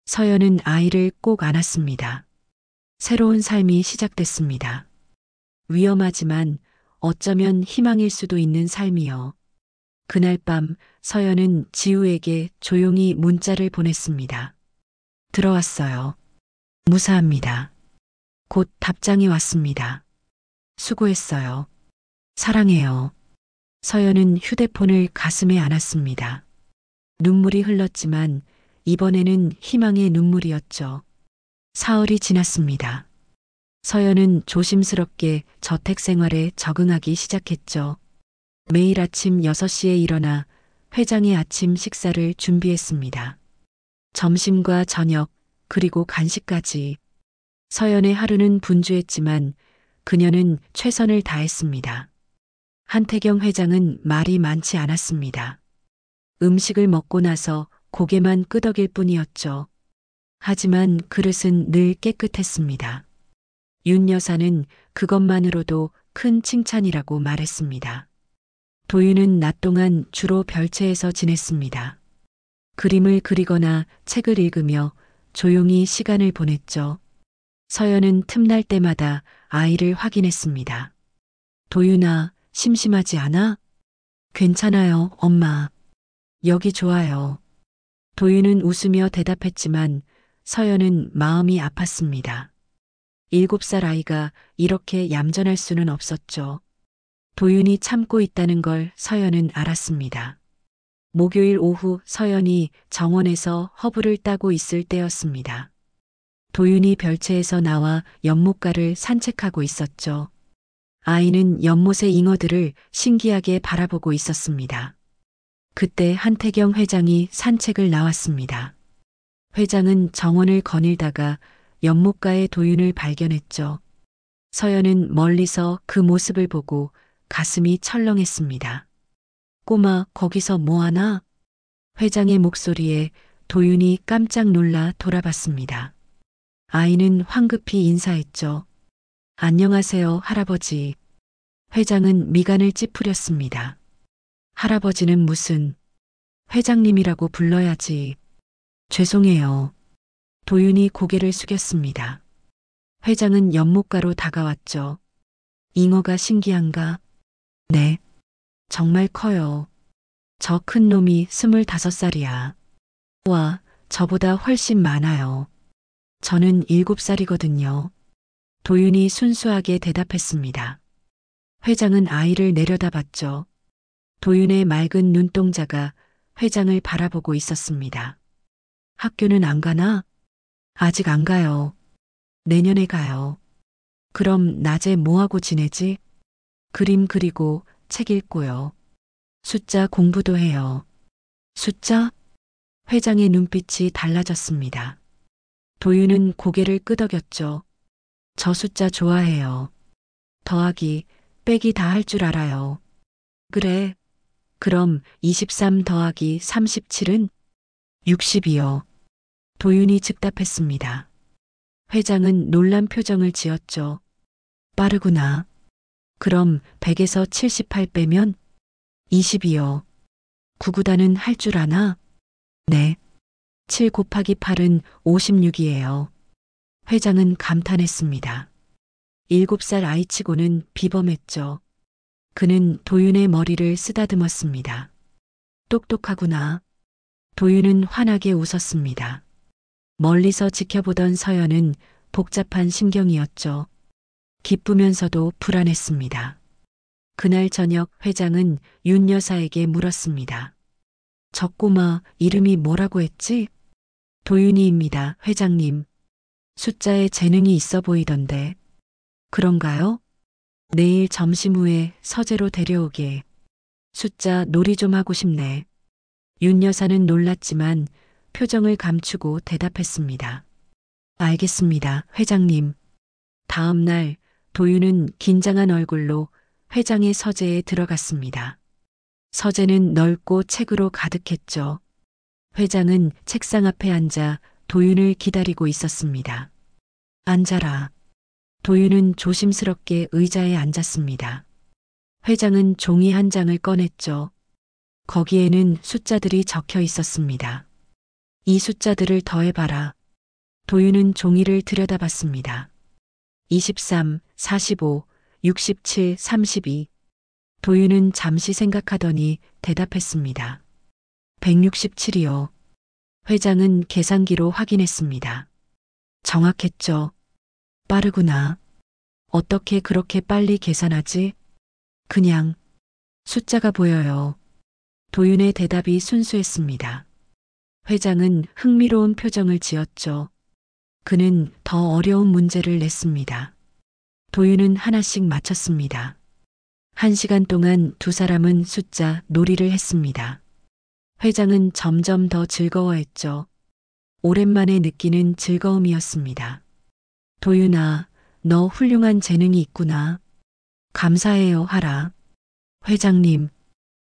서연은 아이를 꼭 안았습니다. 새로운 삶이 시작됐습니다. 위험하지만 어쩌면 희망일 수도 있는 삶이요. 그날 밤 서연은 지우에게 조용히 문자를 보냈습니다. 들어왔어요. 무사합니다. 곧 답장이 왔습니다. 수고했어요. 사랑해요. 서연은 휴대폰을 가슴에 안았습니다. 눈물이 흘렀지만 이번에는 희망의 눈물이었죠. 사흘이 지났습니다. 서연은 조심스럽게 저택 생활에 적응하기 시작했죠. 매일 아침 6시에 일어나 회장의 아침 식사를 준비했습니다. 점심과 저녁, 그리고 간식까지. 서연의 하루는 분주했지만 그녀는 최선을 다했습니다. 한태경 회장은 말이 많지 않았습니다. 음식을 먹고 나서 고개만 끄덕일 뿐이었죠. 하지만 그릇은 늘 깨끗했습니다. 윤 여사는 그것만으로도 큰 칭찬이라고 말했습니다. 도윤은 낮 동안 주로 별채에서 지냈습니다. 그림을 그리거나 책을 읽으며 조용히 시간을 보냈죠. 서연은 틈날 때마다 아이를 확인했습니다. 도윤아, 심심하지 않아? 괜찮아요, 엄마. 여기 좋아요. 도윤은 웃으며 대답했지만 서연은 마음이 아팠습니다. 7살 아이가 이렇게 얌전할 수는 없었죠. 도윤이 참고 있다는 걸 서연은 알았습니다. 목요일 오후 서연이 정원에서 허브를 따고 있을 때였습니다. 도윤이 별채에서 나와 연못가를 산책하고 있었죠. 아이는 연못의 잉어들을 신기하게 바라보고 있었습니다. 그때 한태경 회장이 산책을 나왔습니다. 회장은 정원을 거닐다가 연못가의 도윤을 발견했죠. 서연은 멀리서 그 모습을 보고 가슴이 철렁했습니다. 꼬마, 거기서 뭐하나? 회장의 목소리에 도윤이 깜짝 놀라 돌아봤습니다. 아이는 황급히 인사했죠. 안녕하세요, 할아버지. 회장은 미간을 찌푸렸습니다. 할아버지는 무슨, 회장님이라고 불러야지. 죄송해요. 도윤이 고개를 숙였습니다. 회장은 연못가로 다가왔죠. 잉어가 신기한가? 네. 정말 커요. 저 큰 놈이 25살이야. 와, 저보다 훨씬 많아요. 저는 7살이거든요. 도윤이 순수하게 대답했습니다. 회장은 아이를 내려다봤죠. 도윤의 맑은 눈동자가 회장을 바라보고 있었습니다. 학교는 안 가나? 아직 안 가요. 내년에 가요. 그럼 낮에 뭐하고 지내지? 그림 그리고 책 읽고요. 숫자 공부도 해요. 숫자? 회장의 눈빛이 달라졌습니다. 도윤은 고개를 끄덕였죠. 저 숫자 좋아해요. 더하기, 빼기 다 할 줄 알아요. 그래. 그럼 23 더하기 37은? 60이요. 도윤이 즉답했습니다. 회장은 놀란 표정을 지었죠. 빠르구나. 그럼 100에서 78 빼면? 20이요. 구구단은 할 줄 아나? 네. 7 곱하기 8은 56이에요. 회장은 감탄했습니다. 7살 아이치고는 비범했죠. 그는 도윤의 머리를 쓰다듬었습니다. 똑똑하구나. 도윤은 환하게 웃었습니다. 멀리서 지켜보던 서연은 복잡한 심경이었죠. 기쁘면서도 불안했습니다. 그날 저녁 회장은 윤 여사에게 물었습니다. 저 꼬마 이름이 뭐라고 했지? 도윤이입니다, 회장님. 숫자에 재능이 있어 보이던데. 그런가요? 내일 점심 후에 서재로 데려오게. 숫자 놀이 좀 하고 싶네. 윤 여사는 놀랐지만 표정을 감추고 대답했습니다. 알겠습니다, 회장님. 다음 날 도윤은 긴장한 얼굴로 회장의 서재에 들어갔습니다. 서재는 넓고 책으로 가득했죠. 회장은 책상 앞에 앉아 도윤을 기다리고 있었습니다. 앉아라. 도윤은 조심스럽게 의자에 앉았습니다. 회장은 종이 한 장을 꺼냈죠. 거기에는 숫자들이 적혀 있었습니다. 이 숫자들을 더해봐라. 도윤은 종이를 들여다봤습니다. 23, 45, 67, 32. 도윤은 잠시 생각하더니 대답했습니다. 167이요. 회장은 계산기로 확인했습니다. 정확했죠. 빠르구나. 어떻게 그렇게 빨리 계산하지? 그냥 숫자가 보여요. 도윤의 대답이 순수했습니다. 회장은 흥미로운 표정을 지었죠. 그는 더 어려운 문제를 냈습니다. 도윤은 하나씩 맞췄습니다. 1시간 동안 두 사람은 숫자 놀이를 했습니다. 회장은 점점 더 즐거워했죠. 오랜만에 느끼는 즐거움이었습니다. 도윤아, 너 훌륭한 재능이 있구나. 감사해요, 하라. 회장님,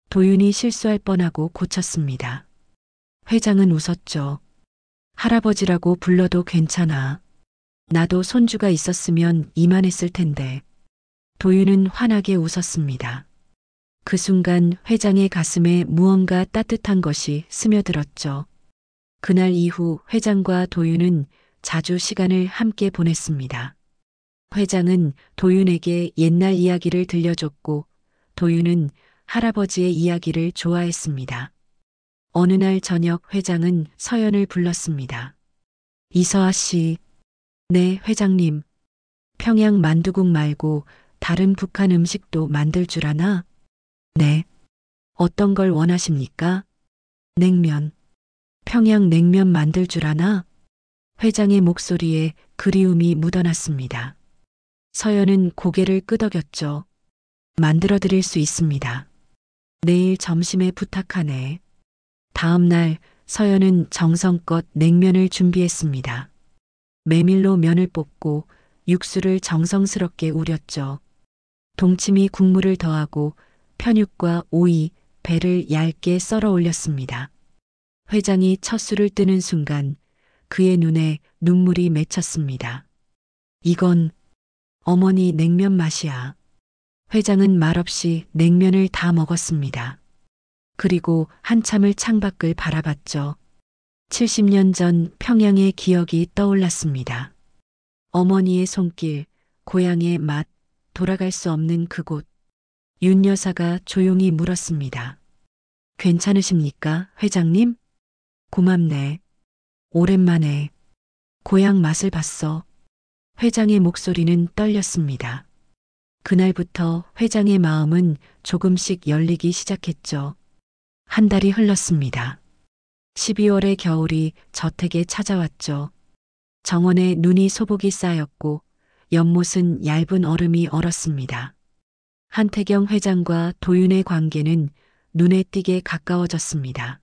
도윤이 실수할 뻔하고 고쳤습니다. 회장은 웃었죠. 할아버지라고 불러도 괜찮아. 나도 손주가 있었으면 이만했을 텐데. 도윤은 환하게 웃었습니다. 그 순간 회장의 가슴에 무언가 따뜻한 것이 스며들었죠. 그날 이후 회장과 도윤은 자주 시간을 함께 보냈습니다. 회장은 도윤에게 옛날 이야기를 들려줬고 도윤은 할아버지의 이야기를 좋아했습니다. 어느 날 저녁 회장은 서연을 불렀습니다. 이서아 씨. 네, 회장님. 평양 만두국 말고 다른 북한 음식도 만들 줄 아나? 네. 어떤 걸 원하십니까? 냉면. 평양 냉면 만들 줄 아나? 회장의 목소리에 그리움이 묻어났습니다. 서연은 고개를 끄덕였죠. 만들어 드릴 수 있습니다. 내일 점심에 부탁하네. 다음 날 서연은 정성껏 냉면을 준비했습니다. 메밀로 면을 뽑고 육수를 정성스럽게 우렸죠. 동치미 국물을 더하고 편육과 오이, 배를 얇게 썰어 올렸습니다. 회장이 첫 술을 뜨는 순간 그의 눈에 눈물이 맺혔습니다. 이건 어머니 냉면 맛이야. 회장은 말없이 냉면을 다 먹었습니다. 그리고 한참을 창밖을 바라봤죠. 70년 전 평양의 기억이 떠올랐습니다. 어머니의 손길, 고향의 맛, 돌아갈 수 없는 그곳. 윤 여사가 조용히 물었습니다. 괜찮으십니까, 회장님? 고맙네. 오랜만에 고향 맛을 봤어. 회장의 목소리는 떨렸습니다. 그날부터 회장의 마음은 조금씩 열리기 시작했죠. 한 달이 흘렀습니다. 12월의 겨울이 저택에 찾아왔죠. 정원에 눈이 소복이 쌓였고 연못은 얇은 얼음이 얼었습니다. 한태경 회장과 도윤의 관계는 눈에 띄게 가까워졌습니다.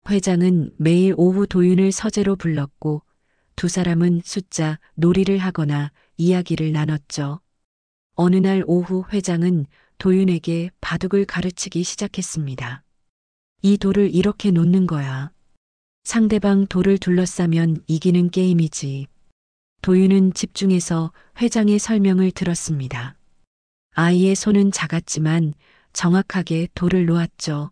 회장은 매일 오후 도윤을 서재로 불렀고 두 사람은 숫자 놀이를 하거나 이야기를 나눴죠. 어느 날 오후 회장은 도윤에게 바둑을 가르치기 시작했습니다. 이 돌을 이렇게 놓는 거야. 상대방 돌을 둘러싸면 이기는 게임이지. 도윤은 집중해서 회장의 설명을 들었습니다. 아이의 손은 작았지만 정확하게 돌을 놓았죠.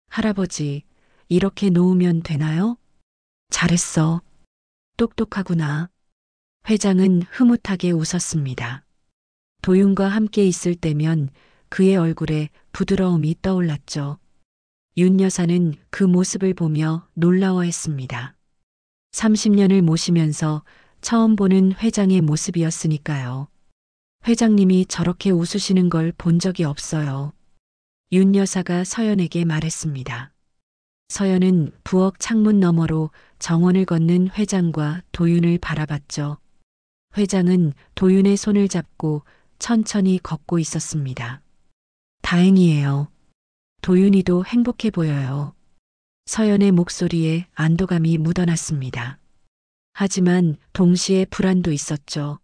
할아버지, 이렇게 놓으면 되나요? 잘했어. 똑똑하구나. 회장은 흐뭇하게 웃었습니다. 도윤과 함께 있을 때면 그의 얼굴에 부드러움이 떠올랐죠. 윤 여사는 그 모습을 보며 놀라워했습니다. 30년을 모시면서 처음 보는 회장의 모습이었으니까요. 회장님이 저렇게 웃으시는 걸 본 적이 없어요. 윤 여사가 서연에게 말했습니다. 서연은 부엌 창문 너머로 정원을 걷는 회장과 도윤을 바라봤죠. 회장은 도윤의 손을 잡고 천천히 걷고 있었습니다. 다행이에요. 도윤이도 행복해 보여요. 서연의 목소리에 안도감이 묻어났습니다. 하지만 동시에 불안도 있었죠.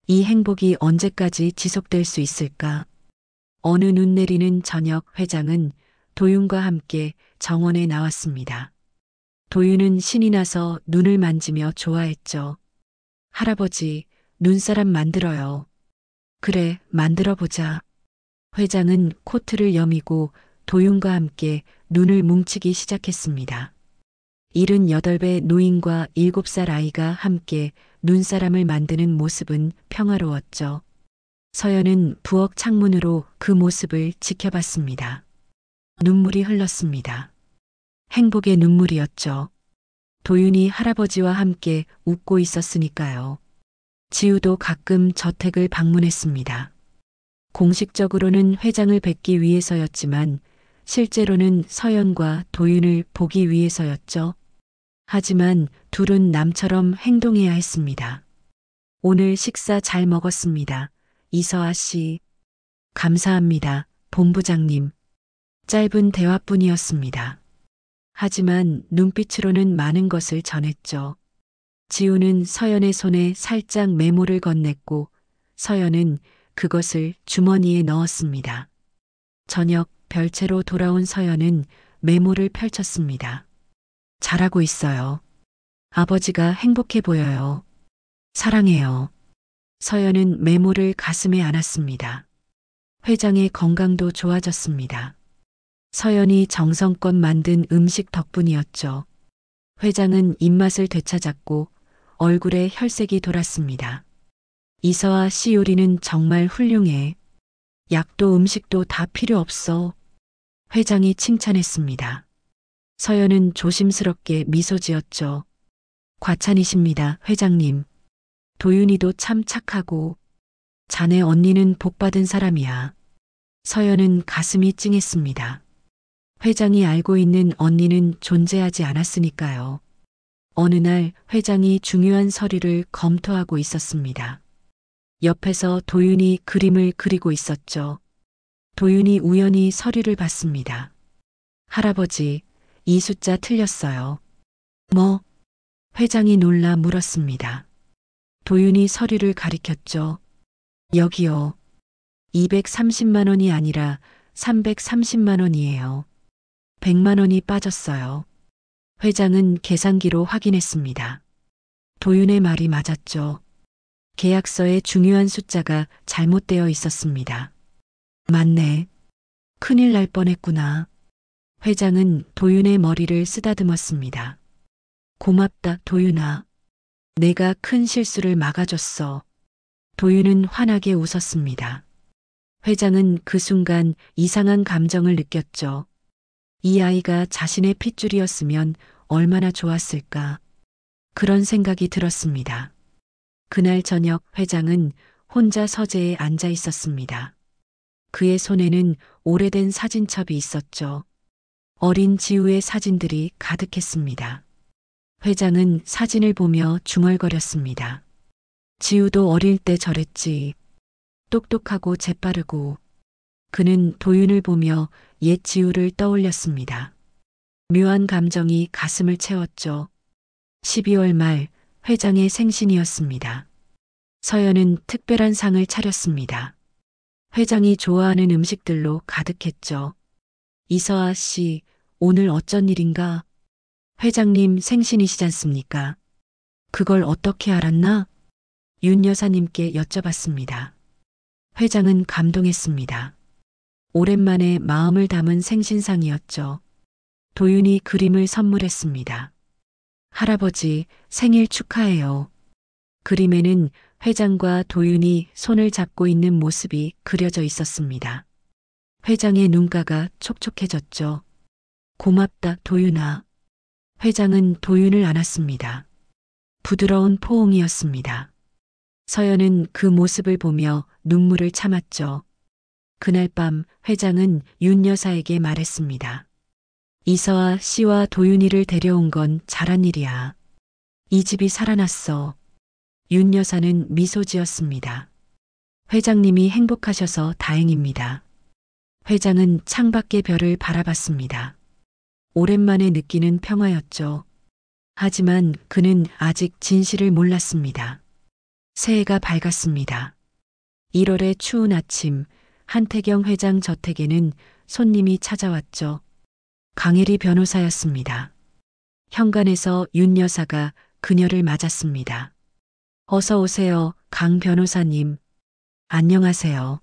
이 행복이 언제까지 지속될 수 있을까? 어느 눈 내리는 저녁 회장은 도윤과 함께 정원에 나왔습니다. 도윤은 신이 나서 눈을 만지며 좋아했죠. 할아버지, 눈사람 만들어요. 그래, 만들어보자. 회장은 코트를 여미고 도윤과 함께 눈을 뭉치기 시작했습니다. 78배 노인과 7살 아이가 함께 눈사람을 만드는 모습은 평화로웠죠. 서연은 부엌 창문으로 그 모습을 지켜봤습니다. 눈물이 흘렀습니다. 행복의 눈물이었죠. 도윤이 할아버지와 함께 웃고 있었으니까요. 지우도 가끔 저택을 방문했습니다. 공식적으로는 회장을 뵙기 위해서였지만 실제로는 서연과 도윤을 보기 위해서였죠. 하지만 둘은 남처럼 행동해야 했습니다. 오늘 식사 잘 먹었습니다. 이서아 씨. 감사합니다, 본부장님. 짧은 대화뿐이었습니다. 하지만 눈빛으로는 많은 것을 전했죠. 지우는 서연의 손에 살짝 메모를 건넸고 서연은 그것을 주머니에 넣었습니다. 저녁 별채로 돌아온 서연은 메모를 펼쳤습니다. 잘하고 있어요. 아버지가 행복해 보여요. 사랑해요. 서연은 메모를 가슴에 안았습니다. 회장의 건강도 좋아졌습니다. 서연이 정성껏 만든 음식 덕분이었죠. 회장은 입맛을 되찾았고 얼굴에 혈색이 돌았습니다. 이서아 씨 요리는 정말 훌륭해. 약도 음식도 다 필요 없어. 회장이 칭찬했습니다. 서연은 조심스럽게 미소 지었죠. 과찬이십니다, 회장님. 도윤이도 참 착하고. 자네 언니는 복받은 사람이야. 서연은 가슴이 찡했습니다. 회장이 알고 있는 언니는 존재하지 않았으니까요. 어느 날 회장이 중요한 서류를 검토하고 있었습니다. 옆에서 도윤이 그림을 그리고 있었죠. 도윤이 우연히 서류를 봤습니다. 할아버지, 이 숫자 틀렸어요. 뭐? 회장이 놀라 물었습니다. 도윤이 서류를 가리켰죠. 여기요. 230만 원이 아니라 330만 원이에요. 100만 원이 빠졌어요. 회장은 계산기로 확인했습니다. 도윤의 말이 맞았죠. 계약서에 중요한 숫자가 잘못되어 있었습니다. 맞네. 큰일 날 뻔했구나. 회장은 도윤의 머리를 쓰다듬었습니다. 고맙다, 도윤아. 내가 큰 실수를 막아줬어. 도윤은 환하게 웃었습니다. 회장은 그 순간 이상한 감정을 느꼈죠. 이 아이가 자신의 핏줄이었으면 얼마나 좋았을까. 그런 생각이 들었습니다. 그날 저녁 회장은 혼자 서재에 앉아 있었습니다. 그의 손에는 오래된 사진첩이 있었죠. 어린 지우의 사진들이 가득했습니다. 회장은 사진을 보며 중얼거렸습니다. 지우도 어릴 때 저랬지. 똑똑하고 재빠르고. 그는 도윤을 보며 옛 지우를 떠올렸습니다. 묘한 감정이 가슴을 채웠죠. 12월 말 회장의 생신이었습니다. 서연은 특별한 상을 차렸습니다. 회장이 좋아하는 음식들로 가득했죠. 이서아 씨, 오늘 어쩐 일인가? 회장님 생신이시지 않습니까? 그걸 어떻게 알았나? 윤 여사님께 여쭤봤습니다. 회장은 감동했습니다. 오랜만에 마음을 담은 생신상이었죠. 도윤이 그림을 선물했습니다. 할아버지, 생일 축하해요. 그림에는 회장과 도윤이 손을 잡고 있는 모습이 그려져 있었습니다. 회장의 눈가가 촉촉해졌죠. 고맙다, 도윤아. 회장은 도윤을 안았습니다. 부드러운 포옹이었습니다. 서연은 그 모습을 보며 눈물을 참았죠. 그날 밤 회장은 윤 여사에게 말했습니다. 이서아 씨와 도윤이를 데려온 건 잘한 일이야. 이 집이 살아났어. 윤 여사는 미소 지었습니다. 회장님이 행복하셔서 다행입니다. 회장은 창밖의 별을 바라봤습니다. 오랜만에 느끼는 평화였죠. 하지만 그는 아직 진실을 몰랐습니다. 새해가 밝았습니다. 1월의 추운 아침, 한태경 회장 저택에는 손님이 찾아왔죠. 강혜리 변호사였습니다. 현관에서 윤 여사가 그녀를 맞았습니다. 어서 오세요, 강 변호사님. 안녕하세요.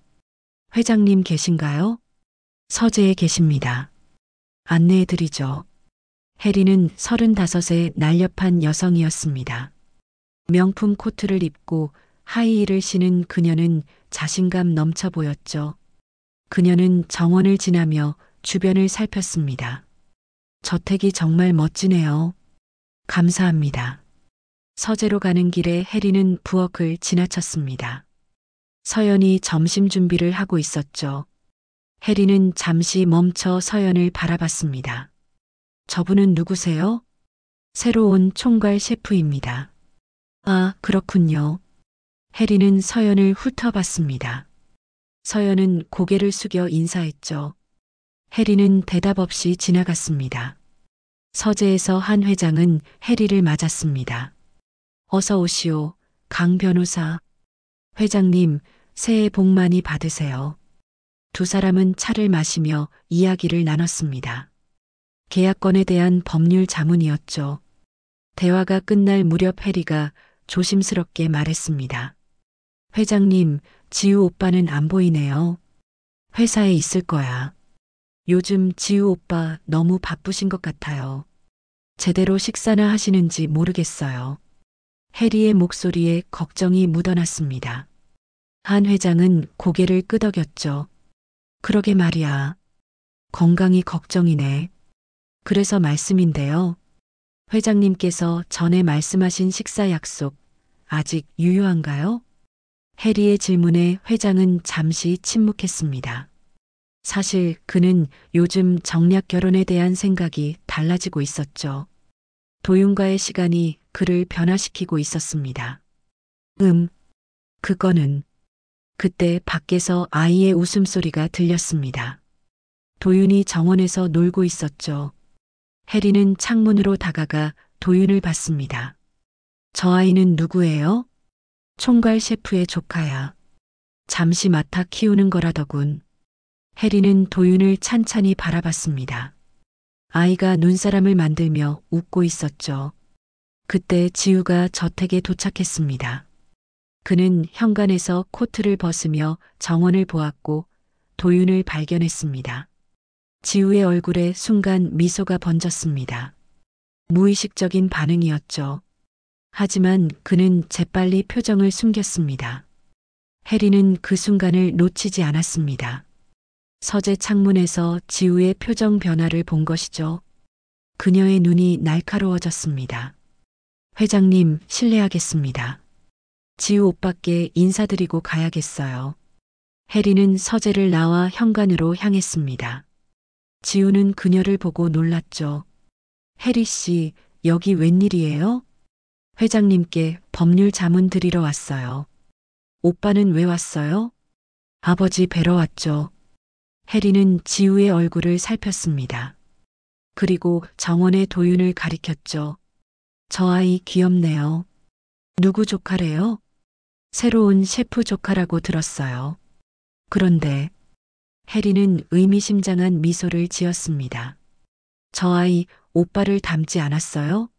회장님 계신가요? 서재에 계십니다. 안내해드리죠. 혜리는 35의 날렵한 여성이었습니다. 명품 코트를 입고 하이힐을 신은 그녀는 자신감 넘쳐 보였죠. 그녀는 정원을 지나며 주변을 살폈습니다. 저택이 정말 멋지네요. 감사합니다. 서재로 가는 길에 혜리는 부엌을 지나쳤습니다. 서연이 점심 준비를 하고 있었죠. 해리는 잠시 멈춰 서연을 바라봤습니다. 저분은 누구세요? 새로 온 총괄 셰프입니다. 아, 그렇군요. 해리는 서연을 훑어봤습니다. 서연은 고개를 숙여 인사했죠. 해리는 대답 없이 지나갔습니다. 서재에서 한 회장은 해리를 맞았습니다. 어서 오시오, 강 변호사. 회장님, 새해 복 많이 받으세요. 두 사람은 차를 마시며 이야기를 나눴습니다. 계약건에 대한 법률 자문이었죠. 대화가 끝날 무렵 해리가 조심스럽게 말했습니다. 회장님, 지우 오빠는 안 보이네요. 회사에 있을 거야. 요즘 지우 오빠 너무 바쁘신 것 같아요. 제대로 식사나 하시는지 모르겠어요. 해리의 목소리에 걱정이 묻어났습니다. 한 회장은 고개를 끄덕였죠. 그러게 말이야. 건강이 걱정이네. 그래서 말씀인데요. 회장님께서 전에 말씀하신 식사 약속 아직 유효한가요? 해리의 질문에 회장은 잠시 침묵했습니다. 사실 그는 요즘 정략 결혼에 대한 생각이 달라지고 있었죠. 도윤과의 시간이 그를 변화시키고 있었습니다. 그거는. 그때 밖에서 아이의 웃음소리가 들렸습니다. 도윤이 정원에서 놀고 있었죠. 해리는 창문으로 다가가 도윤을 봤습니다. 저 아이는 누구예요? 총괄 셰프의 조카야. 잠시 맡아 키우는 거라더군. 해리는 도윤을 찬찬히 바라봤습니다. 아이가 눈사람을 만들며 웃고 있었죠. 그때 지우가 저택에 도착했습니다. 그는 현관에서 코트를 벗으며 정원을 보았고 도윤을 발견했습니다. 지우의 얼굴에 순간 미소가 번졌습니다. 무의식적인 반응이었죠. 하지만 그는 재빨리 표정을 숨겼습니다. 해리는 그 순간을 놓치지 않았습니다. 서재 창문에서 지우의 표정 변화를 본 것이죠. 그녀의 눈이 날카로워졌습니다. 회장님, 실례하겠습니다. 지우 오빠께 인사드리고 가야겠어요. 해리는 서재를 나와 현관으로 향했습니다. 지우는 그녀를 보고 놀랐죠. 해리 씨, 여기 웬일이에요? 회장님께 법률 자문 드리러 왔어요. 오빠는 왜 왔어요? 아버지 뵈러 왔죠. 해리는 지우의 얼굴을 살폈습니다. 그리고 정원의 도윤을 가리켰죠. 저 아이 귀엽네요. 누구 조카래요? 새로운 셰프 조카라고 들었어요. 그런데 해리는 의미심장한 미소를 지었습니다. 저 아이 오빠를 닮지 않았어요?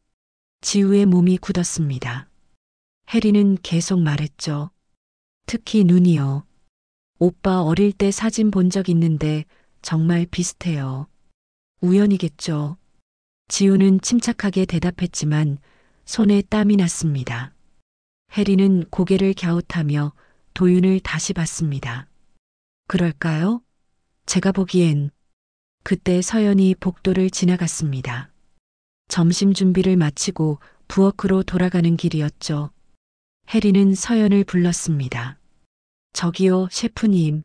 지우의 몸이 굳었습니다. 해리는 계속 말했죠. 특히 눈이요. 오빠 어릴 때 사진 본 적 있는데 정말 비슷해요. 우연이겠죠. 지우는 침착하게 대답했지만 손에 땀이 났습니다. 해리는 고개를 갸웃하며 도윤을 다시 봤습니다. 그럴까요? 제가 보기엔. 그때 서연이 복도를 지나갔습니다. 점심 준비를 마치고 부엌으로 돌아가는 길이었죠. 해리는 서연을 불렀습니다. 저기요, 셰프님.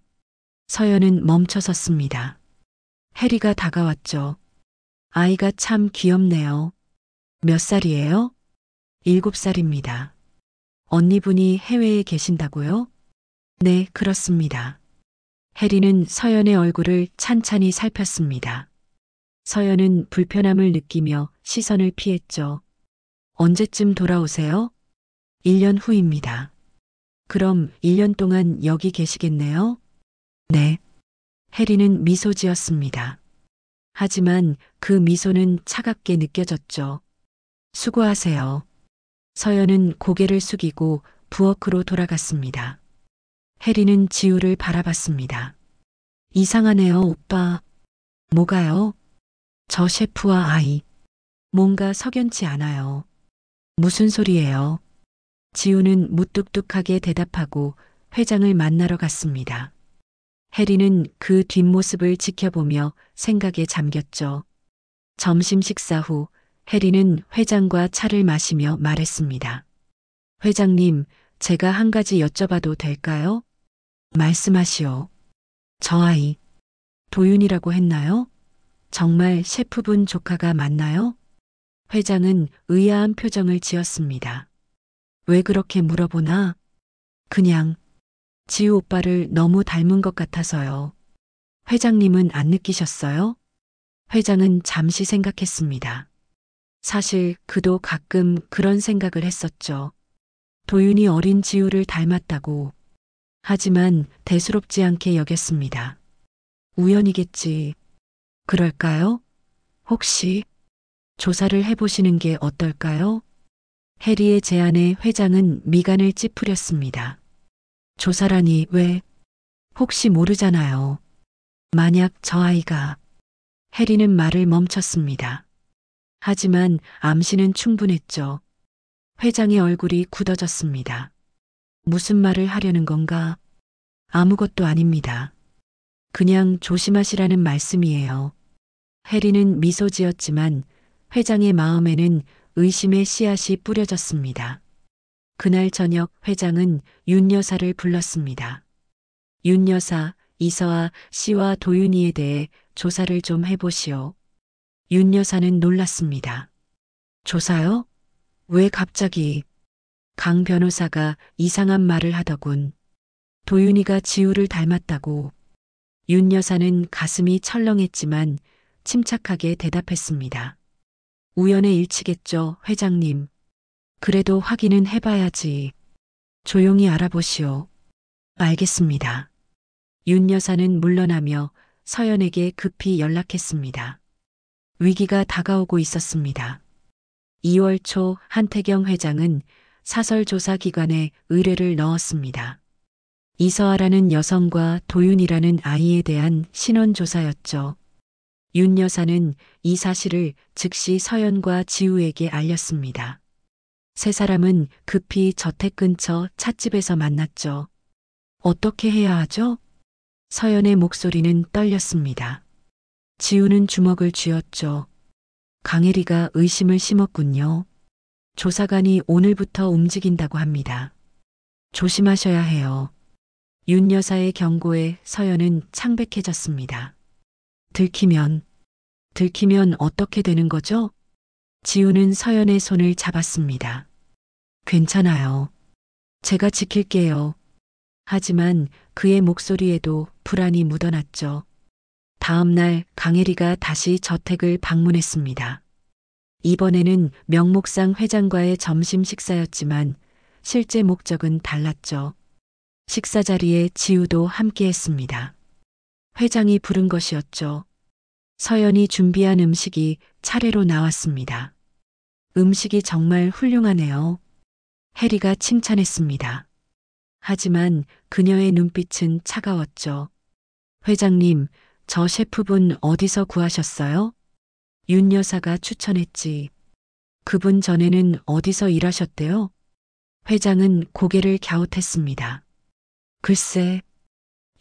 서연은 멈춰섰습니다. 해리가 다가왔죠. 아이가 참 귀엽네요. 몇 살이에요? 7살입니다. 언니분이 해외에 계신다고요? 네, 그렇습니다. 해리는 서연의 얼굴을 찬찬히 살폈습니다. 서연은 불편함을 느끼며 시선을 피했죠. 언제쯤 돌아오세요? 1년 후입니다. 그럼 1년 동안 여기 계시겠네요? 네. 해리는 미소 지었습니다. 하지만 그 미소는 차갑게 느껴졌죠. 수고하세요. 서연은 고개를 숙이고 부엌으로 돌아갔습니다. 해리는 지우를 바라봤습니다. 이상하네요, 오빠. 뭐가요? 저 셰프와 아이. 뭔가 석연치 않아요. 무슨 소리예요? 지우는 무뚝뚝하게 대답하고 회장을 만나러 갔습니다. 해리는 그 뒷모습을 지켜보며 생각에 잠겼죠. 점심 식사 후 해리는 회장과 차를 마시며 말했습니다. 회장님, 제가 한 가지 여쭤봐도 될까요? 말씀하시오. 저 아이, 도윤이라고 했나요? 정말 셰프분 조카가 맞나요? 회장은 의아한 표정을 지었습니다. 왜 그렇게 물어보나? 그냥 지우 오빠를 너무 닮은 것 같아서요. 회장님은 안 느끼셨어요? 회장은 잠시 생각했습니다. 사실 그도 가끔 그런 생각을 했었죠. 도윤이 어린 지우를 닮았다고. 하지만 대수롭지 않게 여겼습니다. 우연이겠지. 그럴까요? 혹시 조사를 해보시는 게 어떨까요? 해리의 제안에 회장은 미간을 찌푸렸습니다. 조사라니 왜? 혹시 모르잖아요. 만약 저 아이가. 해리는 말을 멈췄습니다. 하지만 암시는 충분했죠. 회장의 얼굴이 굳어졌습니다. 무슨 말을 하려는 건가? 아무것도 아닙니다. 그냥 조심하시라는 말씀이에요. 해리는 미소 지었지만 회장의 마음에는 의심의 씨앗이 뿌려졌습니다. 그날 저녁 회장은 윤 여사를 불렀습니다. 윤 여사, 이서아 씨와 도윤이에 대해 조사를 좀 해보시오. 윤 여사는 놀랐습니다. 조사요? 왜 갑자기? 강 변호사가 이상한 말을 하더군. 도윤이가 지우를 닮았다고. 윤 여사는 가슴이 철렁했지만 침착하게 대답했습니다. 우연의 일치겠죠, 회장님. 그래도 확인은 해봐야지. 조용히 알아보시오. 알겠습니다. 윤 여사는 물러나며 서연에게 급히 연락했습니다. 위기가 다가오고 있었습니다. 2월 초 한태경 회장은 사설조사기관에 의뢰를 넣었습니다. 이서아라는 여성과 도윤이라는 아이에 대한 신원조사였죠. 윤 여사는 이 사실을 즉시 서연과 지우에게 알렸습니다. 세 사람은 급히 저택 근처 찻집에서 만났죠. 어떻게 해야 하죠? 서연의 목소리는 떨렸습니다. 지우는 주먹을 쥐었죠. 강혜리가 의심을 심었군요. 조사관이 오늘부터 움직인다고 합니다. 조심하셔야 해요. 윤 여사의 경고에 서연은 창백해졌습니다. 들키면 어떻게 되는 거죠? 지우는 서연의 손을 잡았습니다. 괜찮아요. 제가 지킬게요. 하지만 그의 목소리에도 불안이 묻어났죠. 다음 날 강혜리가 다시 저택을 방문했습니다. 이번에는 명목상 회장과의 점심 식사였지만 실제 목적은 달랐죠. 식사 자리에 지우도 함께했습니다. 회장이 부른 것이었죠. 서연이 준비한 음식이 차례로 나왔습니다. 음식이 정말 훌륭하네요. 해리가 칭찬했습니다. 하지만 그녀의 눈빛은 차가웠죠. 회장님, 저 셰프분 어디서 구하셨어요? 윤 여사가 추천했지. 그분 전에는 어디서 일하셨대요? 회장은 고개를 갸웃했습니다. 글쎄,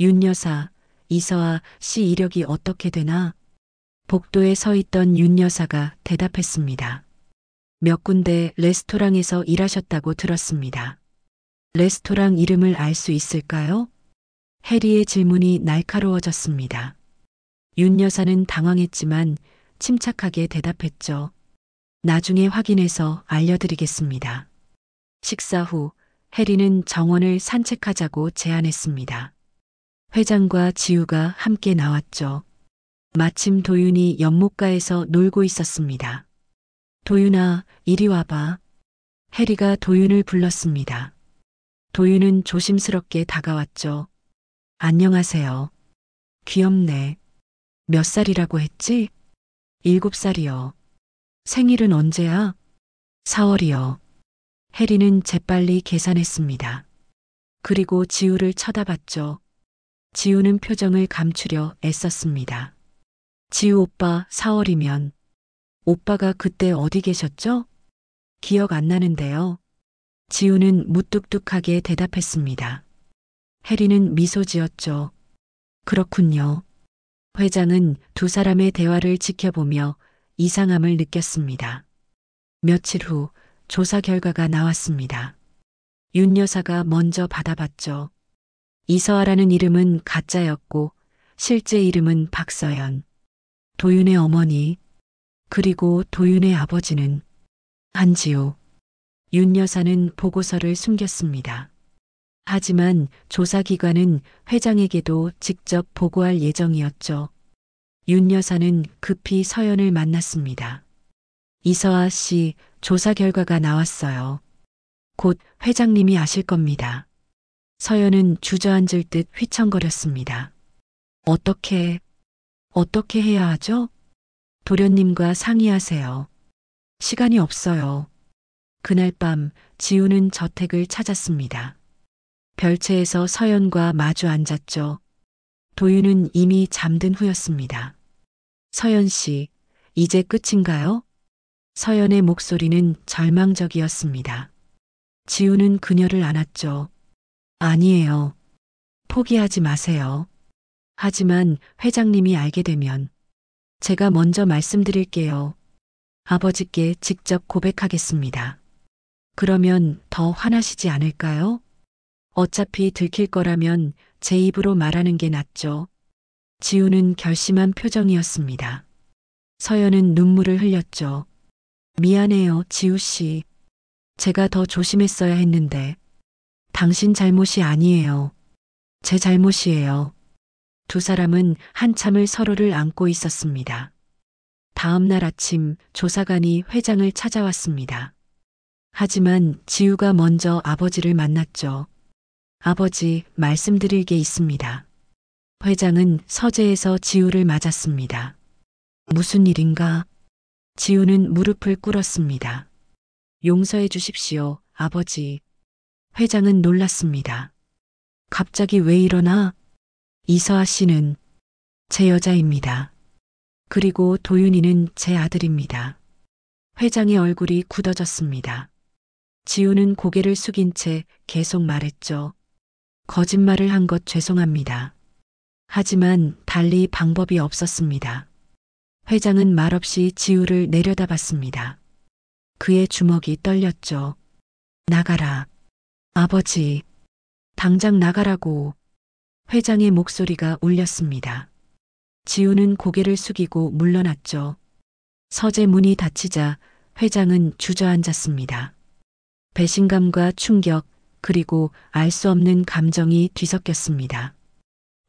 윤 여사, 이서아 씨 이력이 어떻게 되나? 복도에 서 있던 윤 여사가 대답했습니다. 몇 군데 레스토랑에서 일하셨다고 들었습니다. 레스토랑 이름을 알 수 있을까요? 해리의 질문이 날카로워졌습니다. 윤 여사는 당황했지만 침착하게 대답했죠. 나중에 확인해서 알려드리겠습니다. 식사 후 해리는 정원을 산책하자고 제안했습니다. 회장과 지우가 함께 나왔죠. 마침 도윤이 연못가에서 놀고 있었습니다. 도윤아, 이리 와봐. 해리가 도윤을 불렀습니다. 도윤은 조심스럽게 다가왔죠. 안녕하세요. 귀엽네. 몇 살이라고 했지? 7살이요. 생일은 언제야? 4월이요. 해리는 재빨리 계산했습니다. 그리고 지우를 쳐다봤죠. 지우는 표정을 감추려 애썼습니다. 지우 오빠 4월이면 오빠가 그때 어디 계셨죠? 기억 안 나는데요. 지우는 무뚝뚝하게 대답했습니다. 해리는 미소 지었죠. 그렇군요. 회장은 두 사람의 대화를 지켜보며 이상함을 느꼈습니다. 며칠 후 조사 결과가 나왔습니다. 윤 여사가 먼저 받아봤죠. 이서아라는 이름은 가짜였고 실제 이름은 박서연. 도윤의 어머니, 그리고 도윤의 아버지는 한지우. 윤 여사는 보고서를 숨겼습니다. 하지만 조사기관은 회장에게도 직접 보고할 예정이었죠. 윤 여사는 급히 서연을 만났습니다. 이서아 씨, 조사 결과가 나왔어요. 곧 회장님이 아실 겁니다. 서연은 주저앉을 듯 휘청거렸습니다. 어떻게 해야 하죠? 도련님과 상의하세요. 시간이 없어요. 그날 밤 지우는 저택을 찾았습니다. 별채에서 서연과 마주 앉았죠. 도윤은 이미 잠든 후였습니다. 서연 씨, 이제 끝인가요? 서연의 목소리는 절망적이었습니다. 지우는 그녀를 안았죠. 아니에요. 포기하지 마세요. 하지만 회장님이 알게 되면 제가 먼저 말씀드릴게요. 아버지께 직접 고백하겠습니다. 그러면 더 화나시지 않을까요? 어차피 들킬 거라면 제 입으로 말하는 게 낫죠. 지우는 결심한 표정이었습니다. 서연은 눈물을 흘렸죠. 미안해요, 지우 씨. 제가 더 조심했어야 했는데. 당신 잘못이 아니에요. 제 잘못이에요. 두 사람은 한참을 서로를 안고 있었습니다. 다음 날 아침 조사관이 회장을 찾아왔습니다. 하지만 지우가 먼저 아버지를 만났죠. 아버지, 말씀드릴 게 있습니다. 회장은 서재에서 지우를 맞았습니다. 무슨 일인가? 지우는 무릎을 꿇었습니다. 용서해 주십시오, 아버지. 회장은 놀랐습니다. 갑자기 왜 이러나? 이서아 씨는 제 여자입니다. 그리고 도윤이는 제 아들입니다. 회장의 얼굴이 굳어졌습니다. 지우는 고개를 숙인 채 계속 말했죠. 거짓말을 한 것 죄송합니다. 하지만 달리 방법이 없었습니다. 회장은 말없이 지우를 내려다봤습니다. 그의 주먹이 떨렸죠. 나가라. 아버지, 당장 나가라고. 회장의 목소리가 울렸습니다. 지우는 고개를 숙이고 물러났죠. 서재 문이 닫히자 회장은 주저앉았습니다. 배신감과 충격, 그리고 알 수 없는 감정이 뒤섞였습니다.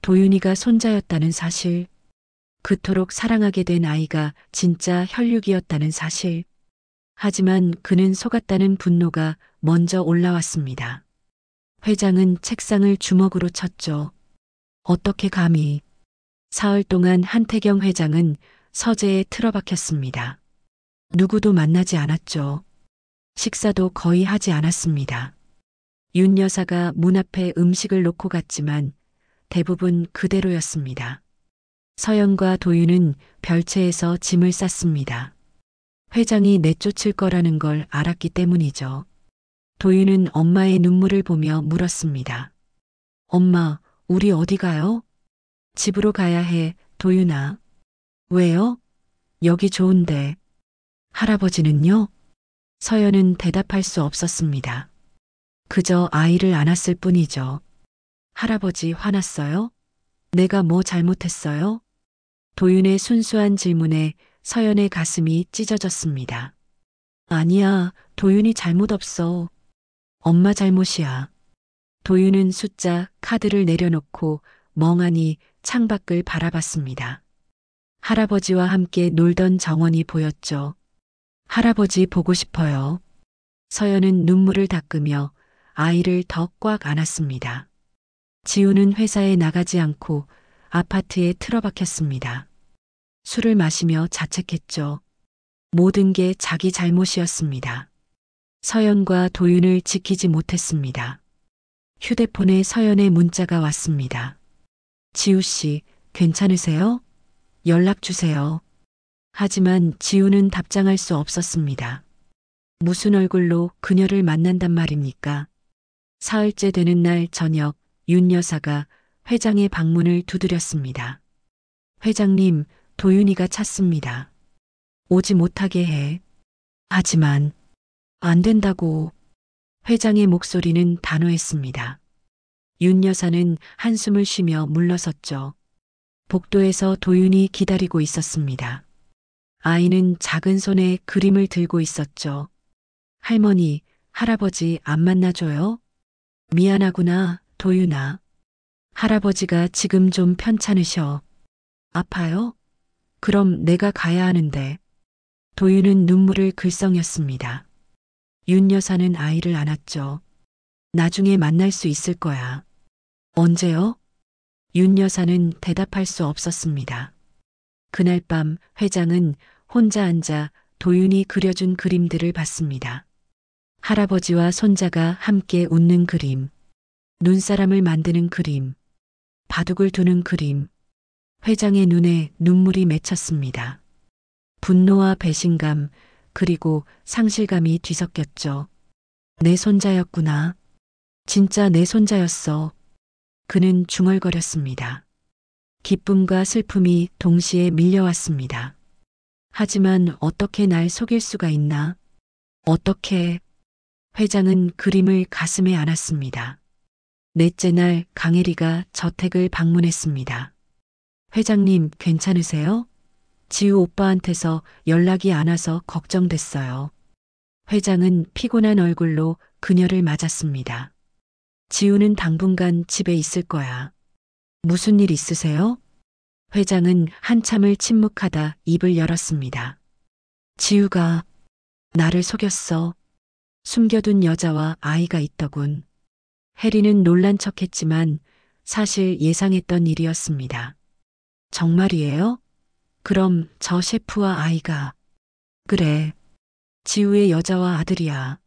도윤이가 손자였다는 사실, 그토록 사랑하게 된 아이가 진짜 혈육이었다는 사실. 하지만 그는 속았다는 분노가 먼저 올라왔습니다. 회장은 책상을 주먹으로 쳤죠. 어떻게 감히. 사흘 동안 한태경 회장은 서재에 틀어박혔습니다. 누구도 만나지 않았죠. 식사도 거의 하지 않았습니다. 윤 여사가 문 앞에 음식을 놓고 갔지만 대부분 그대로였습니다. 서연과 도윤은 별채에서 짐을 쌌습니다. 회장이 내쫓을 거라는 걸 알았기 때문이죠. 도윤은 엄마의 눈물을 보며 물었습니다. 엄마, 우리 어디 가요? 집으로 가야 해, 도윤아. 왜요? 여기 좋은데. 할아버지는요? 서연은 대답할 수 없었습니다. 그저 아이를 안았을 뿐이죠. 할아버지 화났어요? 내가 뭐 잘못했어요? 도윤의 순수한 질문에 서연의 가슴이 찢어졌습니다. 아니야, 도윤이 잘못 없어. 엄마 잘못이야. 도윤은 숫자 카드를 내려놓고 멍하니 창밖을 바라봤습니다. 할아버지와 함께 놀던 정원이 보였죠. 할아버지 보고 싶어요. 서연은 눈물을 닦으며 아이를 더 꽉 안았습니다. 지우는 회사에 나가지 않고 아파트에 틀어박혔습니다. 술을 마시며 자책했죠. 모든 게 자기 잘못이었습니다. 서연과 도윤을 지키지 못했습니다. 휴대폰에 서연의 문자가 왔습니다. 지우 씨, 괜찮으세요? 연락 주세요. 하지만 지우는 답장할 수 없었습니다. 무슨 얼굴로 그녀를 만난단 말입니까? 사흘째 되는 날 저녁 윤 여사가 회장의 방문을 두드렸습니다. 회장님, 도윤이가 찾습니다. 오지 못하게 해. 하지만 안 된다고. 회장의 목소리는 단호했습니다. 윤 여사는 한숨을 쉬며 물러섰죠. 복도에서 도윤이 기다리고 있었습니다. 아이는 작은 손에 그림을 들고 있었죠. 할머니, 할아버지 안 만나줘요? 미안하구나, 도윤아. 할아버지가 지금 좀 편찮으셔. 아파요? 그럼 내가 가야 하는데. 도윤은 눈물을 글썽였습니다. 윤 여사는 아이를 안았죠. 나중에 만날 수 있을 거야. 언제요? 윤 여사는 대답할 수 없었습니다. 그날 밤 회장은 혼자 앉아 도윤이 그려준 그림들을 봤습니다. 할아버지와 손자가 함께 웃는 그림, 눈사람을 만드는 그림, 바둑을 두는 그림. 회장의 눈에 눈물이 맺혔습니다. 분노와 배신감, 그리고 상실감이 뒤섞였죠. 내 손자였구나. 진짜 내 손자였어. 그는 중얼거렸습니다. 기쁨과 슬픔이 동시에 밀려왔습니다. 하지만 어떻게 날 속일 수가 있나? 어떻게? 회장은 그림을 가슴에 안았습니다. 넷째 날 강혜리가 저택을 방문했습니다. 회장님 괜찮으세요? 지우 오빠한테서 연락이 안 와서 걱정됐어요. 회장은 피곤한 얼굴로 그녀를 맞았습니다. 지우는 당분간 집에 있을 거야. 무슨 일 있으세요? 회장은 한참을 침묵하다 입을 열었습니다. 지우가 나를 속였어. 숨겨둔 여자와 아이가 있더군. 혜리는 놀란 척했지만 사실 예상했던 일이었습니다. 정말이에요? 그럼 저 셰프와 아이가. 그래. 지우의 여자와 아들이야.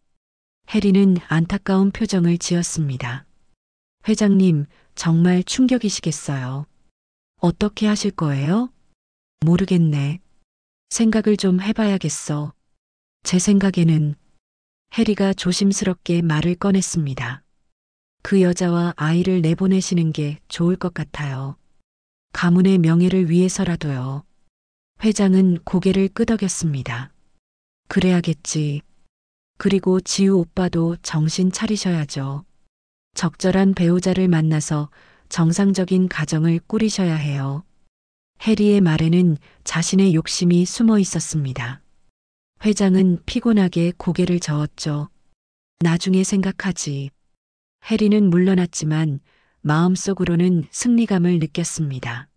혜리는 안타까운 표정을 지었습니다. 회장님, 정말 충격이시겠어요. 어떻게 하실 거예요? 모르겠네. 생각을 좀 해봐야겠어. 제 생각에는 혜리가 조심스럽게 말을 꺼냈습니다. 그 여자와 아이를 내보내시는 게 좋을 것 같아요. 가문의 명예를 위해서라도요. 회장은 고개를 끄덕였습니다. 그래야겠지. 그리고 지우 오빠도 정신 차리셔야죠. 적절한 배우자를 만나서 정상적인 가정을 꾸리셔야 해요. 해리의 말에는 자신의 욕심이 숨어 있었습니다. 회장은 피곤하게 고개를 저었죠. 나중에 생각하지. 해리는 물러났지만 마음속으로는 승리감을 느꼈습니다.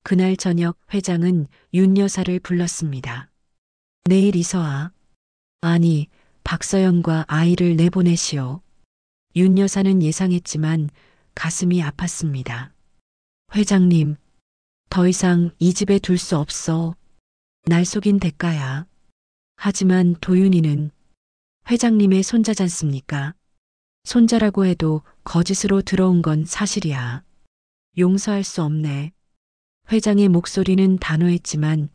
그날 저녁 회장은 윤 여사를 불렀습니다. 내일 이서아. 아니, 박서연과 아이를 내보내시오. 윤 여사는 예상했지만 가슴이 아팠습니다. 회장님, 더 이상 이 집에 둘 수 없어. 날 속인 대가야. 하지만 도윤이는 회장님의 손자잖습니까? 손자라고 해도 거짓으로 들어온 건 사실이야. 용서할 수 없네. 회장의 목소리는 단호했지만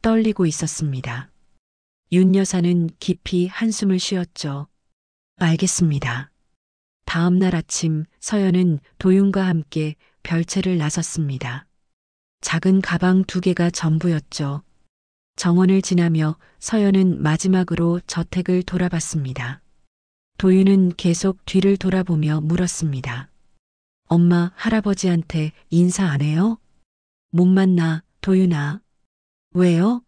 떨리고 있었습니다. 윤 여사는 깊이 한숨을 쉬었죠. 알겠습니다. 다음 날 아침 서연은 도윤과 함께 별채를 나섰습니다. 작은 가방 2개가 전부였죠. 정원을 지나며 서연은 마지막으로 저택을 돌아봤습니다. 도윤은 계속 뒤를 돌아보며 물었습니다. 엄마, 할아버지한테 인사 안 해요? 못 만나, 도윤아. 왜요?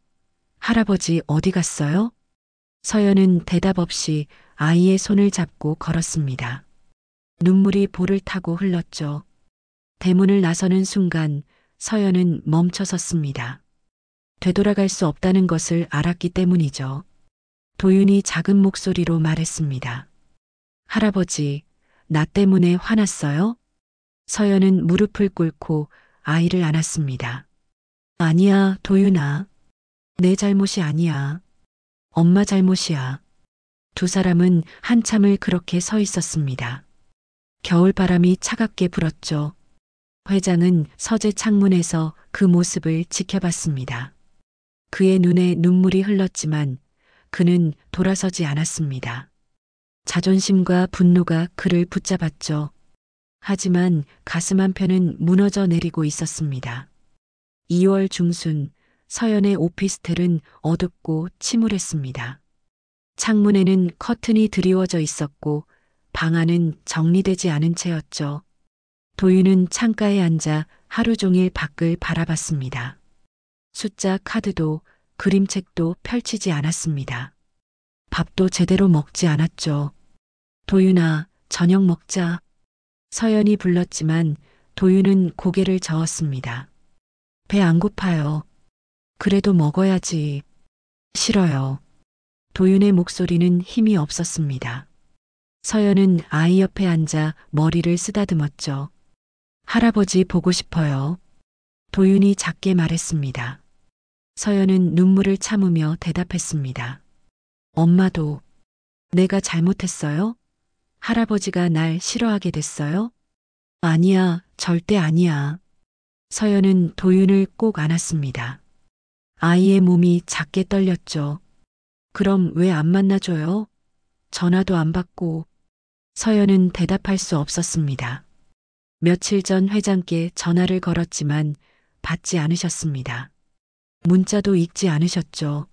할아버지 어디 갔어요? 서연은 대답 없이 아이의 손을 잡고 걸었습니다. 눈물이 볼을 타고 흘렀죠. 대문을 나서는 순간 서연은 멈춰섰습니다. 되돌아갈 수 없다는 것을 알았기 때문이죠. 도윤이 작은 목소리로 말했습니다. 할아버지, 나 때문에 화났어요? 서연은 무릎을 꿇고 아이를 안았습니다. 아니야, 도윤아. 내 잘못이 아니야. 엄마 잘못이야. 두 사람은 한참을 그렇게 서 있었습니다. 겨울바람이 차갑게 불었죠. 회장은 서재 창문에서 그 모습을 지켜봤습니다. 그의 눈에 눈물이 흘렀지만 그는 돌아서지 않았습니다. 자존심과 분노가 그를 붙잡았죠. 하지만 가슴 한편은 무너져 내리고 있었습니다. 2월 중순 서연의 오피스텔은 어둡고 침울했습니다. 창문에는 커튼이 드리워져 있었고 방 안은 정리되지 않은 채였죠. 도윤은 창가에 앉아 하루 종일 밖을 바라봤습니다. 숫자 카드도 그림책도 펼치지 않았습니다. 밥도 제대로 먹지 않았죠. 도윤아, 저녁 먹자. 서연이 불렀지만 도윤은 고개를 저었습니다. 배 안 고파요. 그래도 먹어야지. 싫어요. 도윤의 목소리는 힘이 없었습니다. 서연은 아이 옆에 앉아 머리를 쓰다듬었죠. 할아버지 보고 싶어요. 도윤이 작게 말했습니다. 서연은 눈물을 참으며 대답했습니다. 엄마도. 내가 잘못했어요? 할아버지가 날 싫어하게 됐어요? 아니야, 절대 아니야. 서연은 도윤을 꼭 안았습니다. 아이의 몸이 작게 떨렸죠. 그럼 왜 안 만나줘요? 전화도 안 받고. 서연은 대답할 수 없었습니다. 며칠 전 회장께 전화를 걸었지만 받지 않으셨습니다. 문자도 읽지 않으셨죠.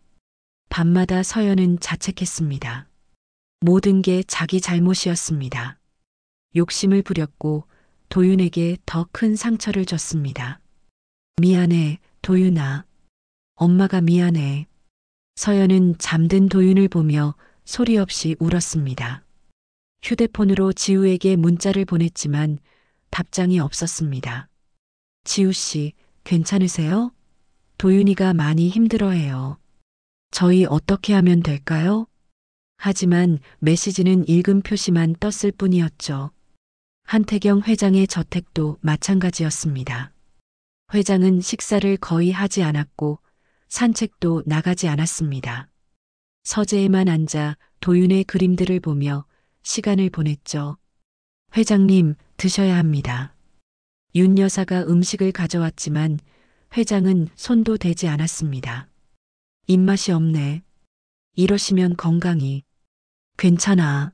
밤마다 서연은 자책했습니다. 모든 게 자기 잘못이었습니다. 욕심을 부렸고 도윤에게 더 큰 상처를 줬습니다. 미안해, 도윤아. 엄마가 미안해. 서연은 잠든 도윤을 보며 소리 없이 울었습니다. 휴대폰으로 지우에게 문자를 보냈지만 답장이 없었습니다. 지우 씨, 괜찮으세요? 도윤이가 많이 힘들어해요. 저희 어떻게 하면 될까요? 하지만 메시지는 읽음 표시만 떴을 뿐이었죠. 한태경 회장의 저택도 마찬가지였습니다. 회장은 식사를 거의 하지 않았고 산책도 나가지 않았습니다. 서재에만 앉아 도윤의 그림들을 보며 시간을 보냈죠. 회장님, 드셔야 합니다. 윤 여사가 음식을 가져왔지만 회장은 손도 대지 않았습니다. 입맛이 없네. 이러시면 건강이. 괜찮아.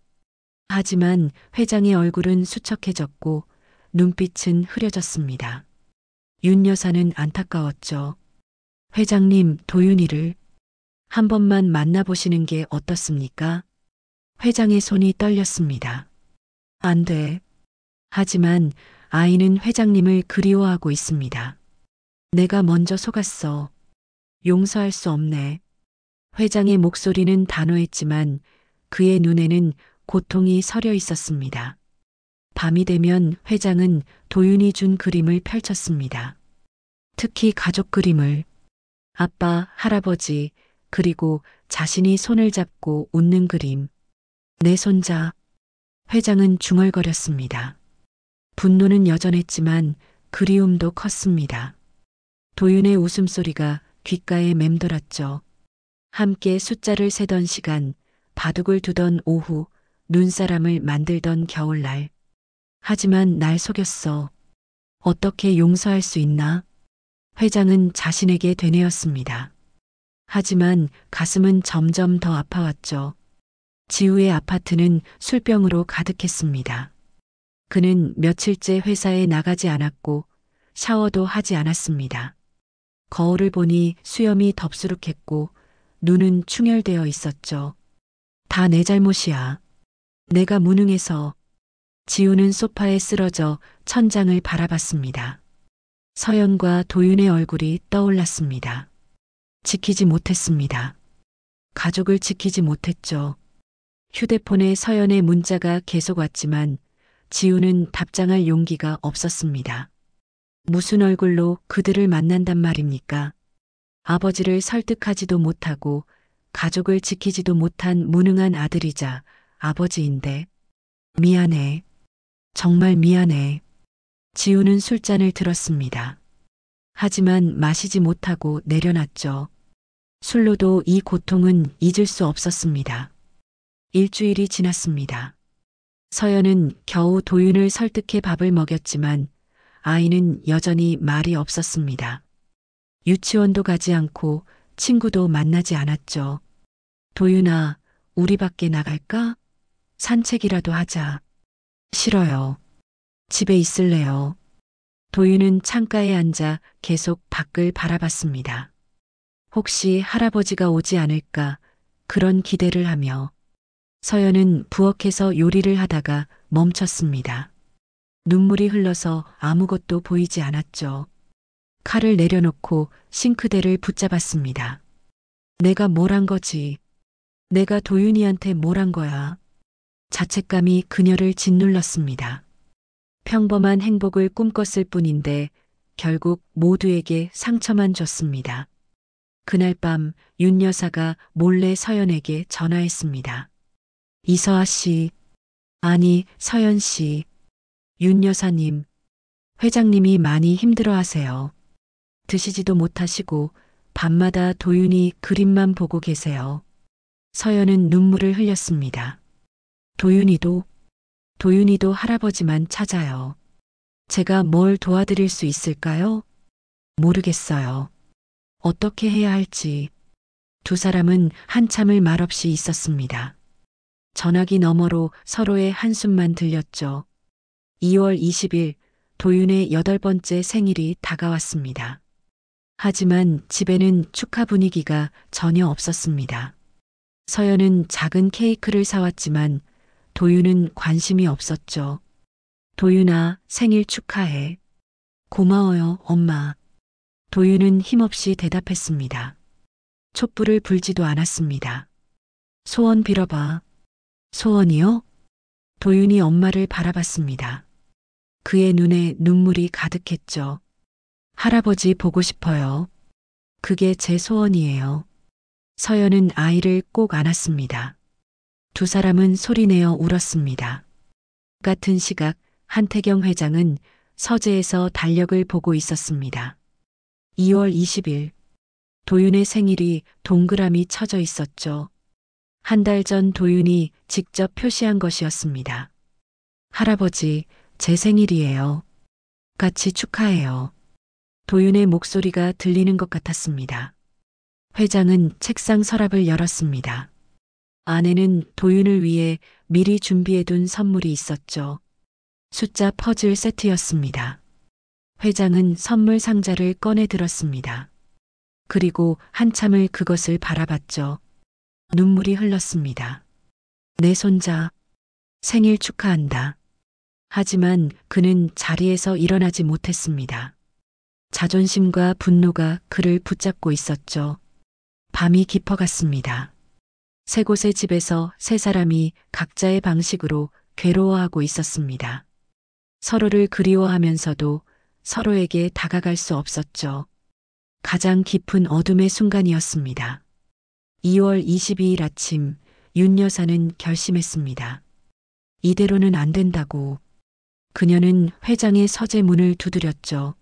하지만 회장의 얼굴은 수척해졌고 눈빛은 흐려졌습니다. 윤 여사는 안타까웠죠. 회장님, 도윤이를 한 번만 만나보시는 게 어떻습니까? 회장의 손이 떨렸습니다. 안 돼. 하지만 아이는 회장님을 그리워하고 있습니다. 내가 먼저 속았어. 용서할 수 없네. 회장의 목소리는 단호했지만 그의 눈에는 고통이 서려 있었습니다. 밤이 되면 회장은 도윤이 준 그림을 펼쳤습니다. 특히 가족 그림을. 아빠, 할아버지, 그리고 자신이 손을 잡고 웃는 그림. 내 손자. 회장은 중얼거렸습니다. 분노는 여전했지만 그리움도 컸습니다. 도윤의 웃음소리가 귓가에 맴돌았죠. 함께 숫자를 세던 시간, 바둑을 두던 오후, 눈사람을 만들던 겨울날. 하지만 날 속였어. 어떻게 용서할 수 있나? 회장은 자신에게 되뇌었습니다. 하지만 가슴은 점점 더 아파왔죠. 지우의 아파트는 술병으로 가득했습니다. 그는 며칠째 회사에 나가지 않았고 샤워도 하지 않았습니다. 거울을 보니 수염이 덥수룩했고 눈은 충혈되어 있었죠. 다 내 잘못이야. 내가 무능해서. 지우는 소파에 쓰러져 천장을 바라봤습니다. 서연과 도윤의 얼굴이 떠올랐습니다. 지키지 못했습니다. 가족을 지키지 못했죠. 휴대폰에 서연의 문자가 계속 왔지만 지우는 답장할 용기가 없었습니다. 무슨 얼굴로 그들을 만난단 말입니까? 아버지를 설득하지도 못하고 가족을 지키지도 못한 무능한 아들이자 아버지인데. 미안해. 정말 미안해. 지우는 술잔을 들었습니다. 하지만 마시지 못하고 내려놨죠. 술로도 이 고통은 잊을 수 없었습니다. 일주일이 지났습니다. 서연은 겨우 도윤을 설득해 밥을 먹였지만 아이는 여전히 말이 없었습니다. 유치원도 가지 않고 친구도 만나지 않았죠. 도윤아, 우리 밖에 나갈까? 산책이라도 하자. 싫어요. 집에 있을래요. 도윤은 창가에 앉아 계속 밖을 바라봤습니다. 혹시 할아버지가 오지 않을까 그런 기대를 하며. 서연은 부엌에서 요리를 하다가 멈췄습니다. 눈물이 흘러서 아무것도 보이지 않았죠. 칼을 내려놓고 싱크대를 붙잡았습니다. 내가 뭘 한 거지? 내가 도윤이한테 뭘 한 거야? 자책감이 그녀를 짓눌렀습니다. 평범한 행복을 꿈꿨을 뿐인데 결국 모두에게 상처만 줬습니다. 그날 밤 윤 여사가 몰래 서연에게 전화했습니다. 이서아 씨, 아니 서연 씨, 윤 여사님, 회장님이 많이 힘들어하세요. 드시지도 못하시고 밤마다 도윤이 그림만 보고 계세요. 서연은 눈물을 흘렸습니다. 도윤이도 할아버지만 찾아요. 제가 뭘 도와드릴 수 있을까요? 모르겠어요. 어떻게 해야 할지. 두 사람은 한참을 말없이 있었습니다. 전화기 너머로 서로의 한숨만 들렸죠. 2월 20일 도윤의 8번째 생일이 다가왔습니다. 하지만 집에는 축하 분위기가 전혀 없었습니다. 서연은 작은 케이크를 사왔지만 도윤은 관심이 없었죠. 도윤아, 생일 축하해. 고마워요, 엄마. 도윤은 힘없이 대답했습니다. 촛불을 불지도 않았습니다. 소원 빌어봐. 소원이요? 도윤이 엄마를 바라봤습니다. 그의 눈에 눈물이 가득했죠. 할아버지 보고 싶어요. 그게 제 소원이에요. 서연은 아이를 꼭 안았습니다. 두 사람은 소리내어 울었습니다. 같은 시각 한태경 회장은 서재에서 달력을 보고 있었습니다. 2월 20일 도윤의 생일이 동그라미 쳐져 있었죠. 한 달 전 도윤이 직접 표시한 것이었습니다. 할아버지, 제 생일이에요. 같이 축하해요. 도윤의 목소리가 들리는 것 같았습니다. 회장은 책상 서랍을 열었습니다. 안에는 도윤을 위해 미리 준비해둔 선물이 있었죠. 숫자 퍼즐 세트였습니다. 회장은 선물 상자를 꺼내 들었습니다. 그리고 한참을 그것을 바라봤죠. 눈물이 흘렀습니다. 내 손자, 생일 축하한다. 하지만 그는 자리에서 일어나지 못했습니다. 자존심과 분노가 그를 붙잡고 있었죠. 밤이 깊어갔습니다. 세 곳의 집에서 세 사람이 각자의 방식으로 괴로워하고 있었습니다. 서로를 그리워하면서도 서로에게 다가갈 수 없었죠. 가장 깊은 어둠의 순간이었습니다. 2월 22일 아침 윤 여사는 결심했습니다. 이대로는 안 된다고. 그녀는 회장의 서재 문을 두드렸죠.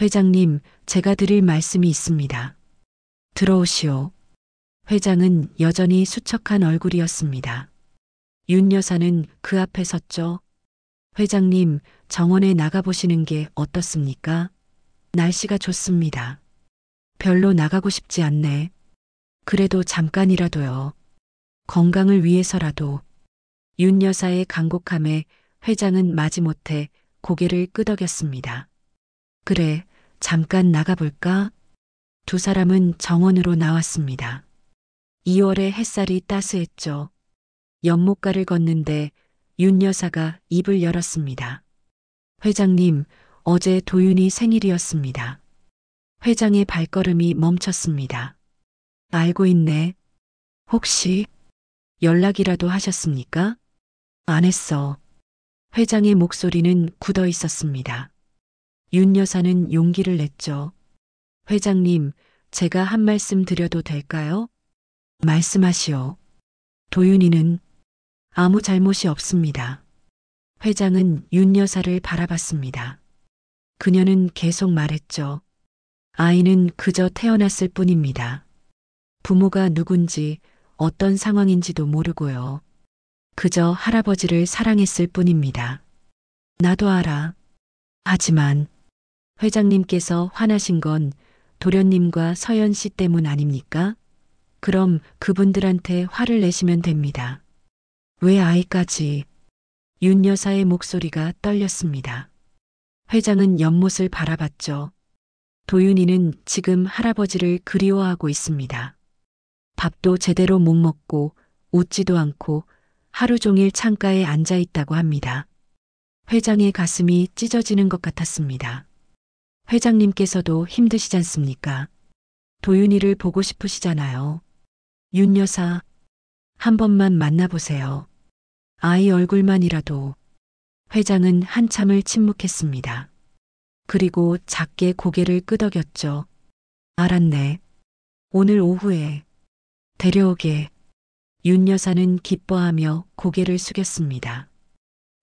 회장님, 제가 드릴 말씀이 있습니다. 들어오시오. 회장은 여전히 수척한 얼굴이었습니다. 윤 여사는 그 앞에 섰죠. 회장님, 정원에 나가보시는 게 어떻습니까? 날씨가 좋습니다. 별로 나가고 싶지 않네. 그래도 잠깐이라도요. 건강을 위해서라도. 윤 여사의 간곡함에 회장은 마지못해 고개를 끄덕였습니다. 그래, 잠깐 나가볼까? 두 사람은 정원으로 나왔습니다. 2월의 햇살이 따스했죠. 연못가를 걷는데 윤 여사가 입을 열었습니다. 회장님, 어제 도윤이 생일이었습니다. 회장의 발걸음이 멈췄습니다. 알고 있네. 혹시 연락이라도 하셨습니까? 안 했어. 회장의 목소리는 굳어 있었습니다. 윤 여사는 용기를 냈죠. 회장님, 제가 한 말씀 드려도 될까요? 말씀하시오. 도윤이는 아무 잘못이 없습니다. 회장은 윤 여사를 바라봤습니다. 그녀는 계속 말했죠. 아이는 그저 태어났을 뿐입니다. 부모가 누군지 어떤 상황인지도 모르고요. 그저 할아버지를 사랑했을 뿐입니다. 나도 알아. 하지만 회장님께서 화나신 건 도련님과 서연 씨 때문 아닙니까? 그럼 그분들한테 화를 내시면 됩니다. 왜 아이까지? 윤 여사의 목소리가 떨렸습니다. 회장은 연못을 바라봤죠. 도윤이는 지금 할아버지를 그리워하고 있습니다. 밥도 제대로 못 먹고 웃지도 않고 하루 종일 창가에 앉아 있다고 합니다. 회장의 가슴이 찢어지는 것 같았습니다. 회장님께서도 힘드시지 않습니까? 도윤이를 보고 싶으시잖아요. 윤 여사, 한 번만 만나보세요. 아이 얼굴만이라도. 회장은 한참을 침묵했습니다. 그리고 작게 고개를 끄덕였죠. 알았네. 오늘 오후에 데려오게. 윤 여사는 기뻐하며 고개를 숙였습니다.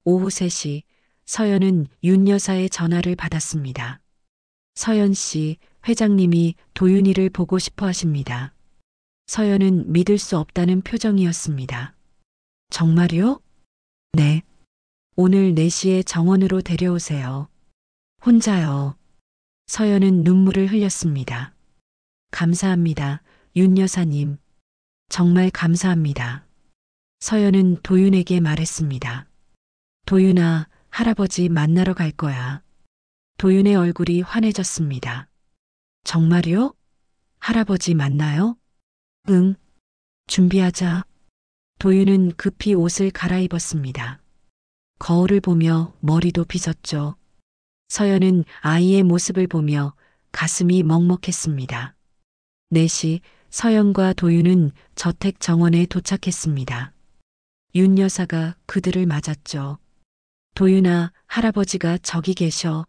오후 3시 서연은 윤 여사의 전화를 받았습니다. 서연 씨, 회장님이 도윤이를 보고 싶어 하십니다. 서연은 믿을 수 없다는 표정이었습니다. 정말요? 네. 오늘 4시에 정원으로 데려오세요. 혼자요. 서연은 눈물을 흘렸습니다. 감사합니다, 윤 여사님. 정말 감사합니다. 서연은 도윤에게 말했습니다. 도윤아, 할아버지 만나러 갈 거야. 도윤의 얼굴이 환해졌습니다. 정말요? 할아버지 만나요? 응. 준비하자. 도윤은 급히 옷을 갈아입었습니다. 거울을 보며 머리도 빗었죠. 서연은 아이의 모습을 보며 가슴이 먹먹했습니다. 4시 서연과 도윤은 저택 정원에 도착했습니다. 윤 여사가 그들을 맞았죠. 도윤아, 할아버지가 저기 계셔.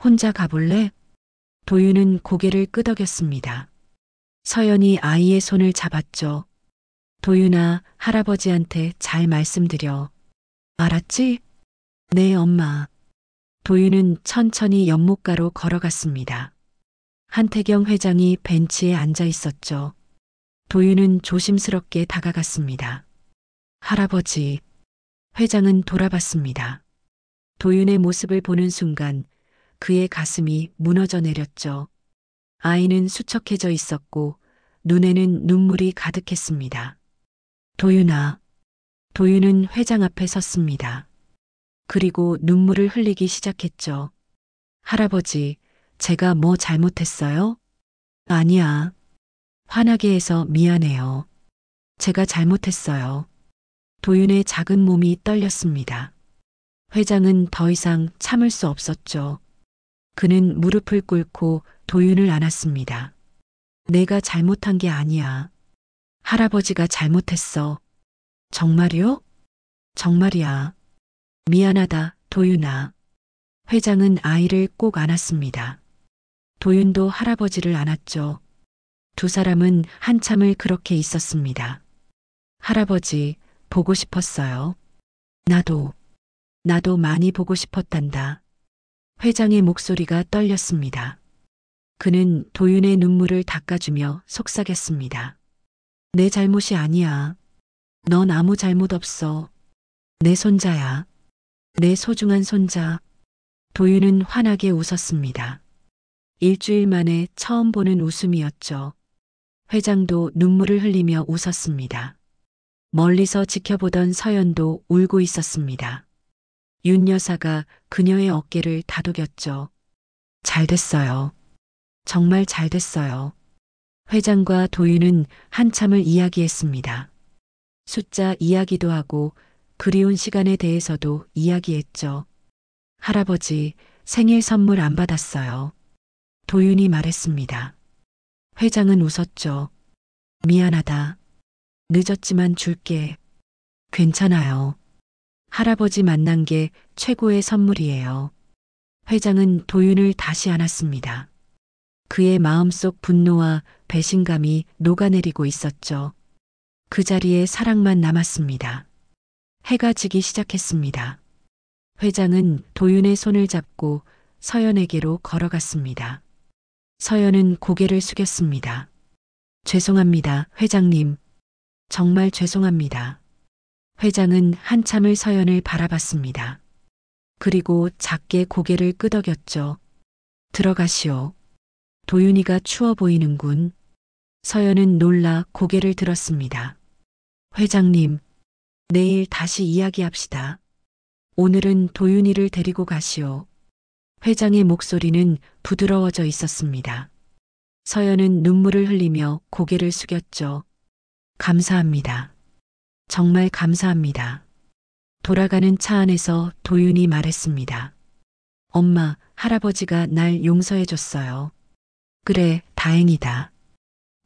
혼자 가볼래? 도윤은 고개를 끄덕였습니다. 서연이 아이의 손을 잡았죠. 도윤아, 할아버지한테 잘 말씀드려. 알았지? 네, 엄마. 도윤은 천천히 연못가로 걸어갔습니다. 한태경 회장이 벤치에 앉아 있었죠. 도윤은 조심스럽게 다가갔습니다. 할아버지. 회장은 돌아봤습니다. 도윤의 모습을 보는 순간 그의 가슴이 무너져 내렸죠. 아이는 수척해져 있었고 눈에는 눈물이 가득했습니다. 도윤아. 도윤은 회장 앞에 섰습니다. 그리고 눈물을 흘리기 시작했죠. 할아버지, 제가 뭐 잘못했어요? 아니야. 화나게 해서 미안해요. 제가 잘못했어요. 도윤의 작은 몸이 떨렸습니다. 회장은 더 이상 참을 수 없었죠. 그는 무릎을 꿇고 도윤을 안았습니다. 내가 잘못한 게 아니야. 할아버지가 잘못했어. 정말요? 정말이야. 미안하다, 도윤아. 회장은 아이를 꼭 안았습니다. 도윤도 할아버지를 안았죠. 두 사람은 한참을 그렇게 있었습니다. 할아버지, 보고 싶었어요. 나도 많이 보고 싶었단다. 회장의 목소리가 떨렸습니다. 그는 도윤의 눈물을 닦아주며 속삭였습니다. 내 잘못이 아니야. 넌 아무 잘못 없어. 내 손자야. 내 소중한 손자. 도윤은 환하게 웃었습니다. 일주일 만에 처음 보는 웃음이었죠. 회장도 눈물을 흘리며 웃었습니다. 멀리서 지켜보던 서연도 울고 있었습니다. 윤 여사가 그녀의 어깨를 다독였죠. 잘 됐어요. 정말 잘 됐어요. 회장과 도윤은 한참을 이야기했습니다. 숫자 이야기도 하고 그리운 시간에 대해서도 이야기했죠. 할아버지, 생일 선물 안 받았어요. 도윤이 말했습니다. 회장은 웃었죠. 미안하다. 늦었지만 줄게. 괜찮아요. 할아버지 만난 게 최고의 선물이에요. 회장은 도윤을 다시 안았습니다. 그의 마음속 분노와 배신감이 녹아내리고 있었죠. 그 자리에 사랑만 남았습니다. 해가 지기 시작했습니다. 회장은 도윤의 손을 잡고 서연에게로 걸어갔습니다. 서연은 고개를 숙였습니다. 죄송합니다, 회장님. 정말 죄송합니다. 회장은 한참을 서연을 바라봤습니다. 그리고 작게 고개를 끄덕였죠. 들어가시오. 도윤이가 추워 보이는군. 서연은 놀라 고개를 들었습니다. 회장님, 내일 다시 이야기합시다. 오늘은 도윤이를 데리고 가시오. 회장의 목소리는 부드러워져 있었습니다. 서연은 눈물을 흘리며 고개를 숙였죠. 감사합니다. 정말 감사합니다. 돌아가는 차 안에서 도윤이 말했습니다. 엄마, 할아버지가 날 용서해 줬어요. 그래, 다행이다.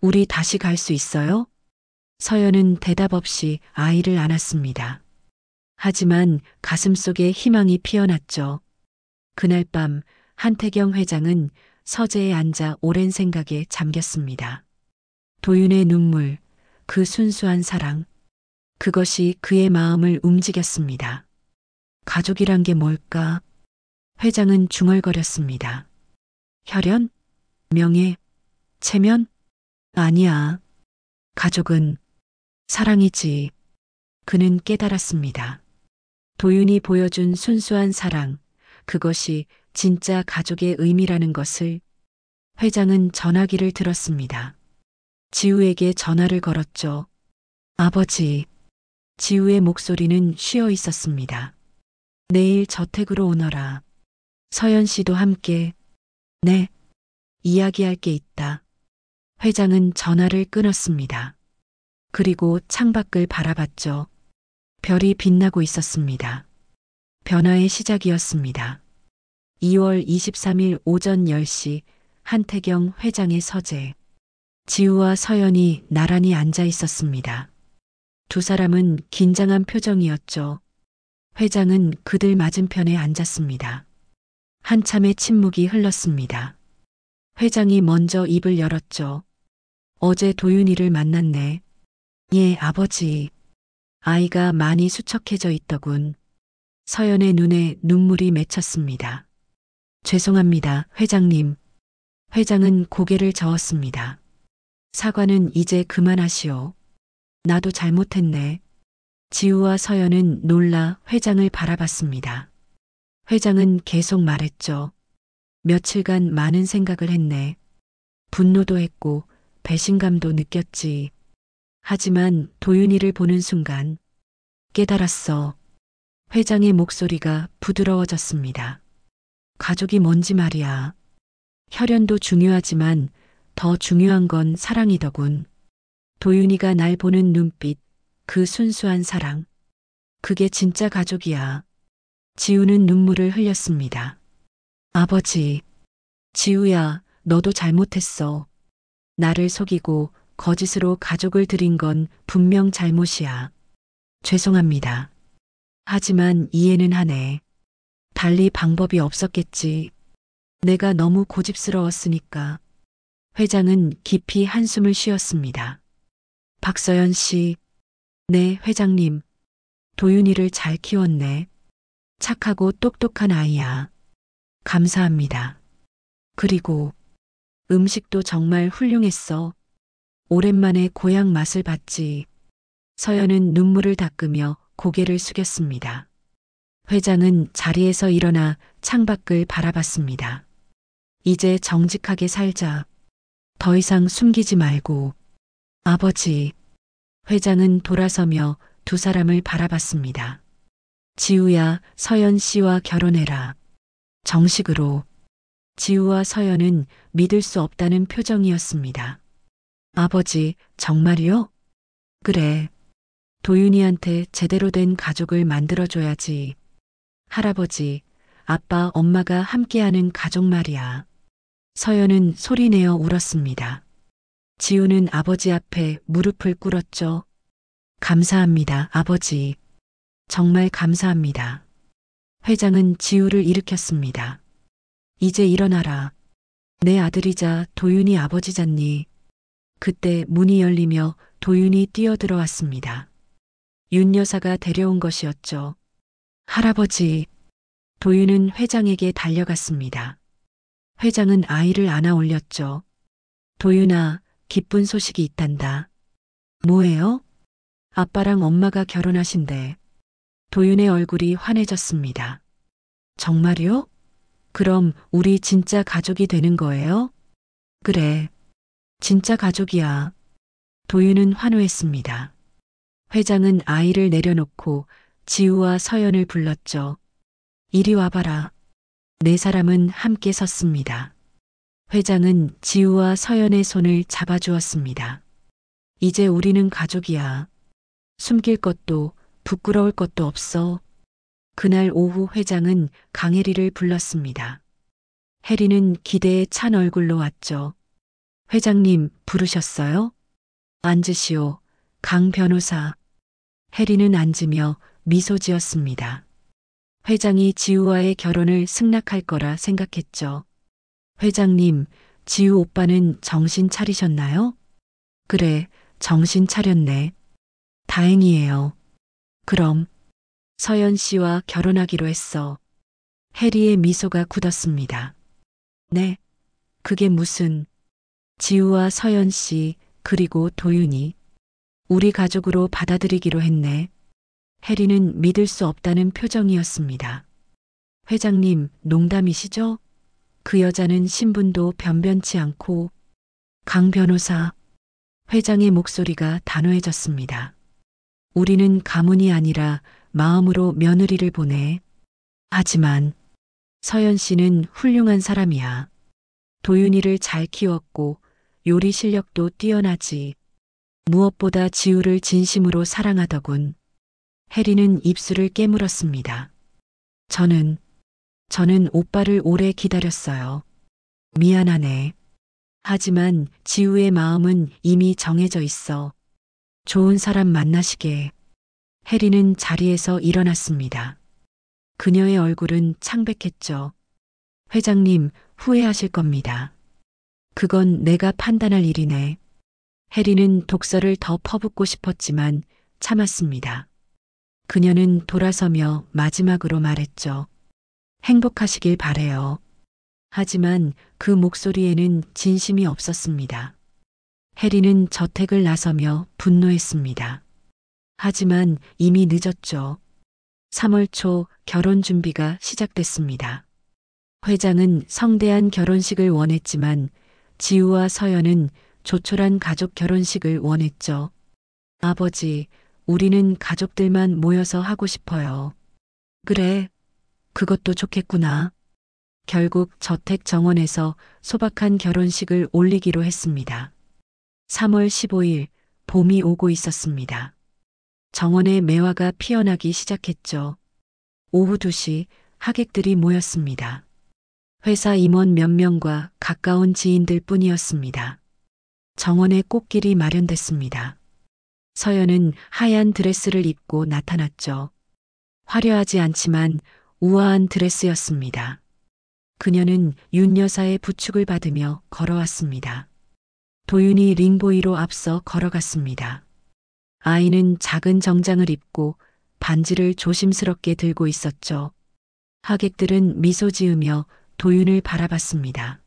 우리 다시 갈 수 있어요? 서연은 대답 없이 아이를 안았습니다. 하지만 가슴속에 희망이 피어났죠. 그날 밤 한태경 회장은 서재에 앉아 오랜 생각에 잠겼습니다. 도윤의 눈물, 그 순수한 사랑, 그것이 그의 마음을 움직였습니다. 가족이란 게 뭘까? 회장은 중얼거렸습니다. 혈연? 명예? 체면? 아니야. 가족은 사랑이지. 그는 깨달았습니다. 도윤이 보여준 순수한 사랑, 그것이 진짜 가족의 의미라는 것을. 회장은 전화기를 들었습니다. 지우에게 전화를 걸었죠. 아버지. 지우의 목소리는 쉬어 있었습니다. 내일 저택으로 오너라. 서연 씨도 함께. 네. 이야기할 게 있다. 회장은 전화를 끊었습니다. 그리고 창밖을 바라봤죠. 별이 빛나고 있었습니다. 변화의 시작이었습니다. 2월 23일 오전 10시 한태경 회장의 서재. 지우와 서연이 나란히 앉아 있었습니다. 두 사람은 긴장한 표정이었죠. 회장은 그들 맞은편에 앉았습니다. 한참의 침묵이 흘렀습니다. 회장이 먼저 입을 열었죠. 어제 도윤이를 만났네. 예, 아버지. 아이가 많이 수척해져 있더군. 서연의 눈에 눈물이 맺혔습니다. 죄송합니다, 회장님. 회장은 고개를 저었습니다. 사과는 이제 그만하시오. 나도 잘못했네. 지우와 서연은 놀라 회장을 바라봤습니다. 회장은 계속 말했죠. 며칠간 많은 생각을 했네. 분노도 했고 배신감도 느꼈지. 하지만 도윤이를 보는 순간 깨달았어. 회장의 목소리가 부드러워졌습니다. 가족이 뭔지 말이야. 혈연도 중요하지만 더 중요한 건 사랑이더군. 도윤이가 날 보는 눈빛, 그 순수한 사랑. 그게 진짜 가족이야. 지우는 눈물을 흘렸습니다. 아버지, 지우야, 너도 잘못했어. 나를 속이고 거짓으로 가족을 들인 건 분명 잘못이야. 죄송합니다. 하지만 이해는 하네. 달리 방법이 없었겠지. 내가 너무 고집스러웠으니까. 회장은 깊이 한숨을 쉬었습니다. 박서연 씨. 네, 회장님. 도윤이를 잘 키웠네. 착하고 똑똑한 아이야. 감사합니다. 그리고 음식도 정말 훌륭했어. 오랜만에 고향 맛을 봤지. 서연은 눈물을 닦으며 고개를 숙였습니다. 회장은 자리에서 일어나 창밖을 바라봤습니다. 이제 정직하게 살자. 더 이상 숨기지 말고. 아버지. 회장은 돌아서며 두 사람을 바라봤습니다. 지우야, 서연 씨와 결혼해라. 정식으로. 지우와 서연은 믿을 수 없다는 표정이었습니다. 아버지, 정말이요? 그래. 도윤이한테 제대로 된 가족을 만들어줘야지. 할아버지, 아빠, 엄마가 함께하는 가족 말이야. 서연은 소리내어 울었습니다. 지우는 아버지 앞에 무릎을 꿇었죠. 감사합니다, 아버지. 정말 감사합니다. 회장은 지우를 일으켰습니다. 이제 일어나라. 내 아들이자 도윤이 아버지잖니. 그때 문이 열리며 도윤이 뛰어들어왔습니다. 윤 여사가 데려온 것이었죠. 할아버지. 도윤은 회장에게 달려갔습니다. 회장은 아이를 안아 올렸죠. 도윤아, 기쁜 소식이 있단다. 뭐예요? 아빠랑 엄마가 결혼하신대. 도윤의 얼굴이 환해졌습니다. 정말요? 그럼 우리 진짜 가족이 되는 거예요? 그래. 진짜 가족이야. 도윤은 환호했습니다. 회장은 아이를 내려놓고 지우와 서연을 불렀죠. 이리 와봐라. 네 사람은 함께 섰습니다. 회장은 지우와 서연의 손을 잡아주었습니다. 이제 우리는 가족이야. 숨길 것도 부끄러울 것도 없어. 그날 오후 회장은 강혜리를 불렀습니다. 혜리는 기대에 찬 얼굴로 왔죠. 회장님 부르셨어요? 앉으시오. 강 변호사. 혜리는 앉으며 미소 지었습니다. 회장이 지우와의 결혼을 승낙할 거라 생각했죠. 회장님, 지우 오빠는 정신 차리셨나요? 그래, 정신 차렸네. 다행이에요. 그럼 서연 씨와 결혼하기로 했어. 혜리의 미소가 굳었습니다. 네, 그게 무슨... 지우와 서연 씨, 그리고 도윤이 우리 가족으로 받아들이기로 했네. 혜리는 믿을 수 없다는 표정이었습니다. 회장님, 농담이시죠? 그 여자는 신분도 변변치 않고... 강 변호사. 회장의 목소리가 단호해졌습니다. 우리는 가문이 아니라 마음으로 며느리를 보내. 하지만 서연 씨는 훌륭한 사람이야. 도윤이를 잘 키웠고 요리 실력도 뛰어나지. 무엇보다 지우를 진심으로 사랑하더군. 혜리는 입술을 깨물었습니다. 저는 오빠를 오래 기다렸어요. 미안하네. 하지만 지우의 마음은 이미 정해져 있어. 좋은 사람 만나시게. 혜리는 자리에서 일어났습니다. 그녀의 얼굴은 창백했죠. 회장님, 후회하실 겁니다. 그건 내가 판단할 일이네. 혜리는 독서를 더 퍼붓고 싶었지만 참았습니다. 그녀는 돌아서며 마지막으로 말했죠. 행복하시길 바래요. 하지만 그 목소리에는 진심이 없었습니다. 혜리는 저택을 나서며 분노했습니다. 하지만 이미 늦었죠. 3월 초 결혼 준비가 시작됐습니다. 회장은 성대한 결혼식을 원했지만 지우와 서연은 조촐한 가족 결혼식을 원했죠. 아버지, 우리는 가족들만 모여서 하고 싶어요. 그래, 그것도 좋겠구나. 결국 저택 정원에서 소박한 결혼식을 올리기로 했습니다. 3월 15일, 봄이 오고 있었습니다. 정원에 매화가 피어나기 시작했죠. 오후 2시 하객들이 모였습니다. 회사 임원 몇 명과 가까운 지인들 뿐이었습니다. 정원에 꽃길이 마련됐습니다. 서연은 하얀 드레스를 입고 나타났죠. 화려하지 않지만 우아한 드레스였습니다. 그녀는 윤 여사의 부축을 받으며 걸어왔습니다. 도윤이 링보이로 앞서 걸어갔습니다. 아이는 작은 정장을 입고 반지를 조심스럽게 들고 있었죠. 하객들은 미소 지으며 도윤을 바라봤습니다.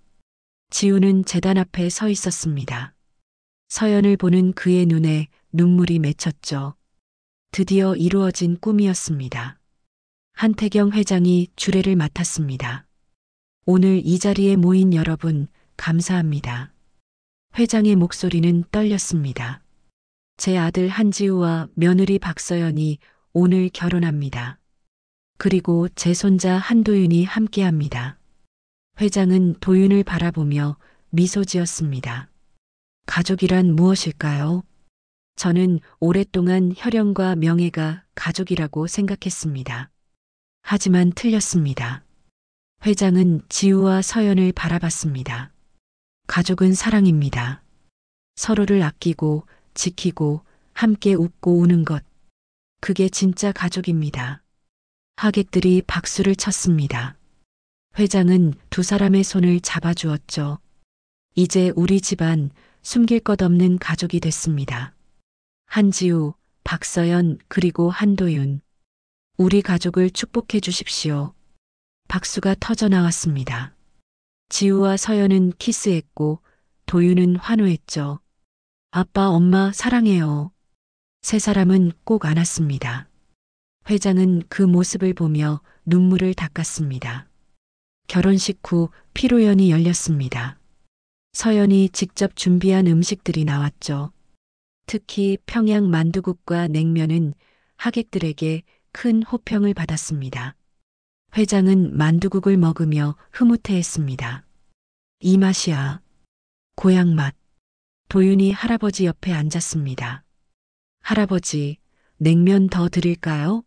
지우는 재단 앞에 서 있었습니다. 서연을 보는 그의 눈에 눈물이 맺혔죠. 드디어 이루어진 꿈이었습니다. 한태경 회장이 주례를 맡았습니다. 오늘 이 자리에 모인 여러분, 감사합니다. 회장의 목소리는 떨렸습니다. 제 아들 한지우와 며느리 박서연이 오늘 결혼합니다. 그리고 제 손자 한도윤이 함께합니다. 회장은 도윤을 바라보며 미소 지었습니다. 가족이란 무엇일까요? 저는 오랫동안 혈연과 명예가 가족이라고 생각했습니다. 하지만 틀렸습니다. 회장은 지우와 서연을 바라봤습니다. 가족은 사랑입니다. 서로를 아끼고 지키고 함께 웃고 우는 것. 그게 진짜 가족입니다. 하객들이 박수를 쳤습니다. 회장은 두 사람의 손을 잡아주었죠. 이제 우리 집안 숨길 것 없는 가족이 됐습니다. 한지우, 박서연, 그리고 한도윤. 우리 가족을 축복해 주십시오. 박수가 터져 나왔습니다. 지우와 서연은 키스했고 도윤은 환호했죠. 아빠, 엄마 사랑해요. 세 사람은 꼭 안았습니다. 회장은 그 모습을 보며 눈물을 닦았습니다. 결혼식 후 피로연이 열렸습니다. 서연이 직접 준비한 음식들이 나왔죠. 특히 평양 만두국과 냉면은 하객들에게 큰 호평을 받았습니다. 회장은 만두국을 먹으며 흐뭇해했습니다. 이 맛이야. 고향 맛. 도윤이 할아버지 옆에 앉았습니다. 할아버지, 냉면 더 드릴까요?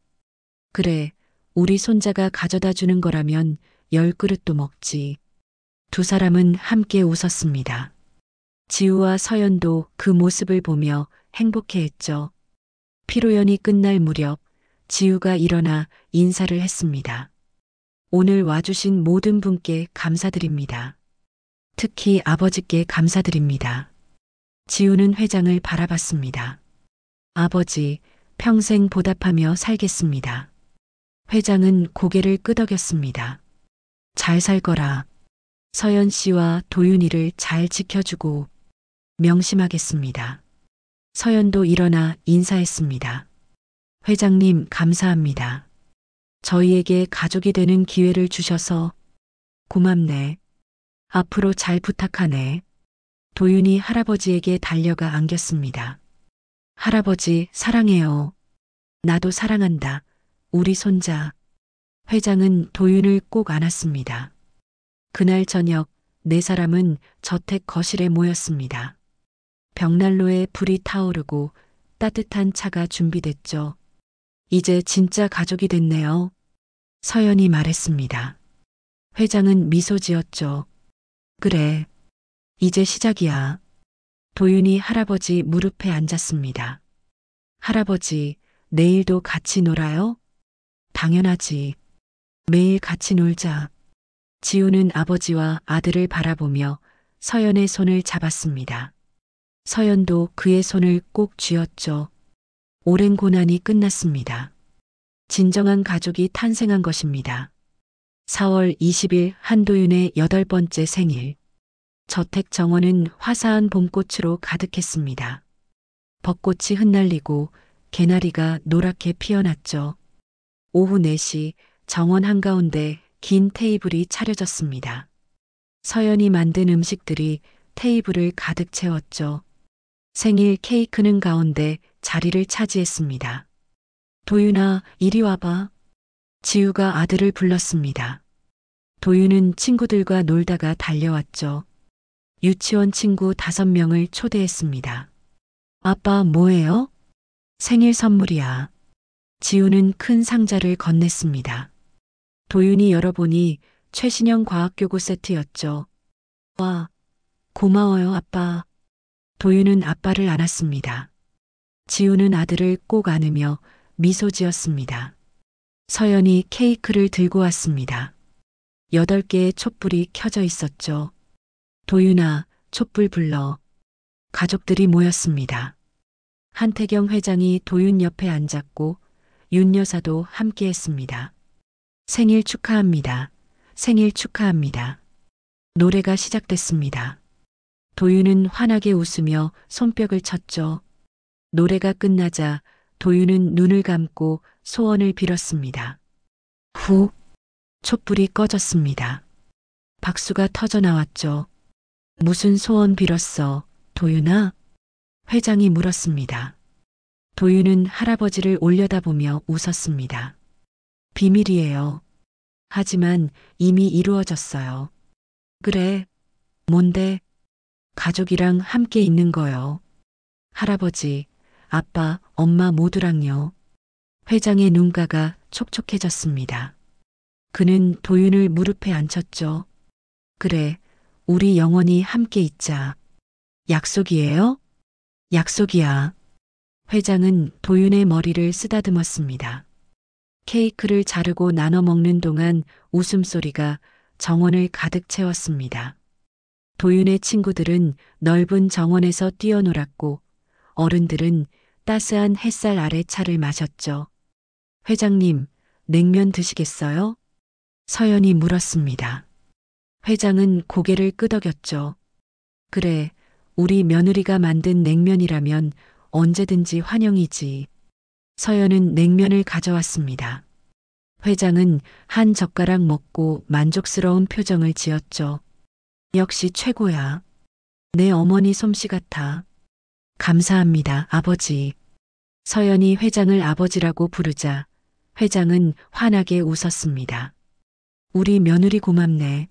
그래, 우리 손자가 가져다 주는 거라면 10그릇도 먹지. 두 사람은 함께 웃었습니다. 지우와 서연도 그 모습을 보며 행복해했죠. 피로연이 끝날 무렵 지우가 일어나 인사를 했습니다. 오늘 와주신 모든 분께 감사드립니다. 특히 아버지께 감사드립니다. 지우는 회장을 바라봤습니다. 아버지, 평생 보답하며 살겠습니다. 회장은 고개를 끄덕였습니다. 잘 살 거라. 서연 씨와 도윤이를 잘 지켜주고 명심하겠습니다. 서연도 일어나 인사했습니다. 회장님, 감사합니다. 저희에게 가족이 되는 기회를 주셔서 고맙네. 앞으로 잘 부탁하네. 도윤이 할아버지에게 달려가 안겼습니다. 할아버지, 사랑해요. 나도 사랑한다. 우리 손자. 회장은 도윤을 꼭 안았습니다. 그날 저녁 네 사람은 저택 거실에 모였습니다. 벽난로에 불이 타오르고 따뜻한 차가 준비됐죠. 이제 진짜 가족이 됐네요. 서연이 말했습니다. 회장은 미소 지었죠. 그래. 이제 시작이야. 도윤이 할아버지 무릎에 앉았습니다. 할아버지, 내일도 같이 놀아요? 당연하지. 매일 같이 놀자. 지우는 아버지와 아들을 바라보며 서연의 손을 잡았습니다. 서연도 그의 손을 꼭 쥐었죠. 오랜 고난이 끝났습니다. 진정한 가족이 탄생한 것입니다. 4월 20일 한도윤의 8번째 생일. 저택 정원은 화사한 봄꽃으로 가득했습니다. 벚꽃이 흩날리고 개나리가 노랗게 피어났죠. 오후 4시 정원 한가운데 긴 테이블이 차려졌습니다. 서연이 만든 음식들이 테이블을 가득 채웠죠. 생일 케이크는 가운데 자리를 차지했습니다. 도윤아, 이리 와봐. 지우가 아들을 불렀습니다. 도윤은 친구들과 놀다가 달려왔죠. 유치원 친구 5명을 초대했습니다. 아빠, 뭐예요? 생일 선물이야. 지우는 큰 상자를 건넸습니다. 도윤이 열어보니 최신형 과학교구 세트였죠. 와, 고마워요, 아빠. 도윤은 아빠를 안았습니다. 지우는 아들을 꼭 안으며 미소 지었습니다. 서연이 케이크를 들고 왔습니다. 8개의 촛불이 켜져 있었죠. 도윤아, 촛불 불러. 가족들이 모였습니다. 한태경 회장이 도윤 옆에 앉았고 윤 여사도 함께했습니다. 생일 축하합니다. 생일 축하합니다. 노래가 시작됐습니다. 도윤은 환하게 웃으며 손뼉을 쳤죠. 노래가 끝나자 도윤은 눈을 감고 소원을 빌었습니다. 후, 촛불이 꺼졌습니다. 박수가 터져 나왔죠. 무슨 소원 빌었어, 도윤아? 회장이 물었습니다. 도윤은 할아버지를 올려다보며 웃었습니다. 비밀이에요. 하지만 이미 이루어졌어요. 그래, 뭔데? 가족이랑 함께 있는 거요. 할아버지, 아빠, 엄마 모두랑요. 회장의 눈가가 촉촉해졌습니다. 그는 도윤을 무릎에 앉혔죠. 그래, 우리 영원히 함께 있자. 약속이에요? 약속이야. 회장은 도윤의 머리를 쓰다듬었습니다. 케이크를 자르고 나눠 먹는 동안 웃음소리가 정원을 가득 채웠습니다. 도윤의 친구들은 넓은 정원에서 뛰어놀았고 어른들은 따스한 햇살 아래 차를 마셨죠. 회장님, 냉면 드시겠어요? 서연이 물었습니다. 회장은 고개를 끄덕였죠. 그래, 우리 며느리가 만든 냉면이라면 언제든지 환영이지. 서연은 냉면을 가져왔습니다. 회장은 한 젓가락 먹고 만족스러운 표정을 지었죠. 역시 최고야. 내 어머니 솜씨 같아. 감사합니다, 아버지. 서연이 회장을 아버지라고 부르자 회장은 환하게 웃었습니다. 우리 며느리 고맙네.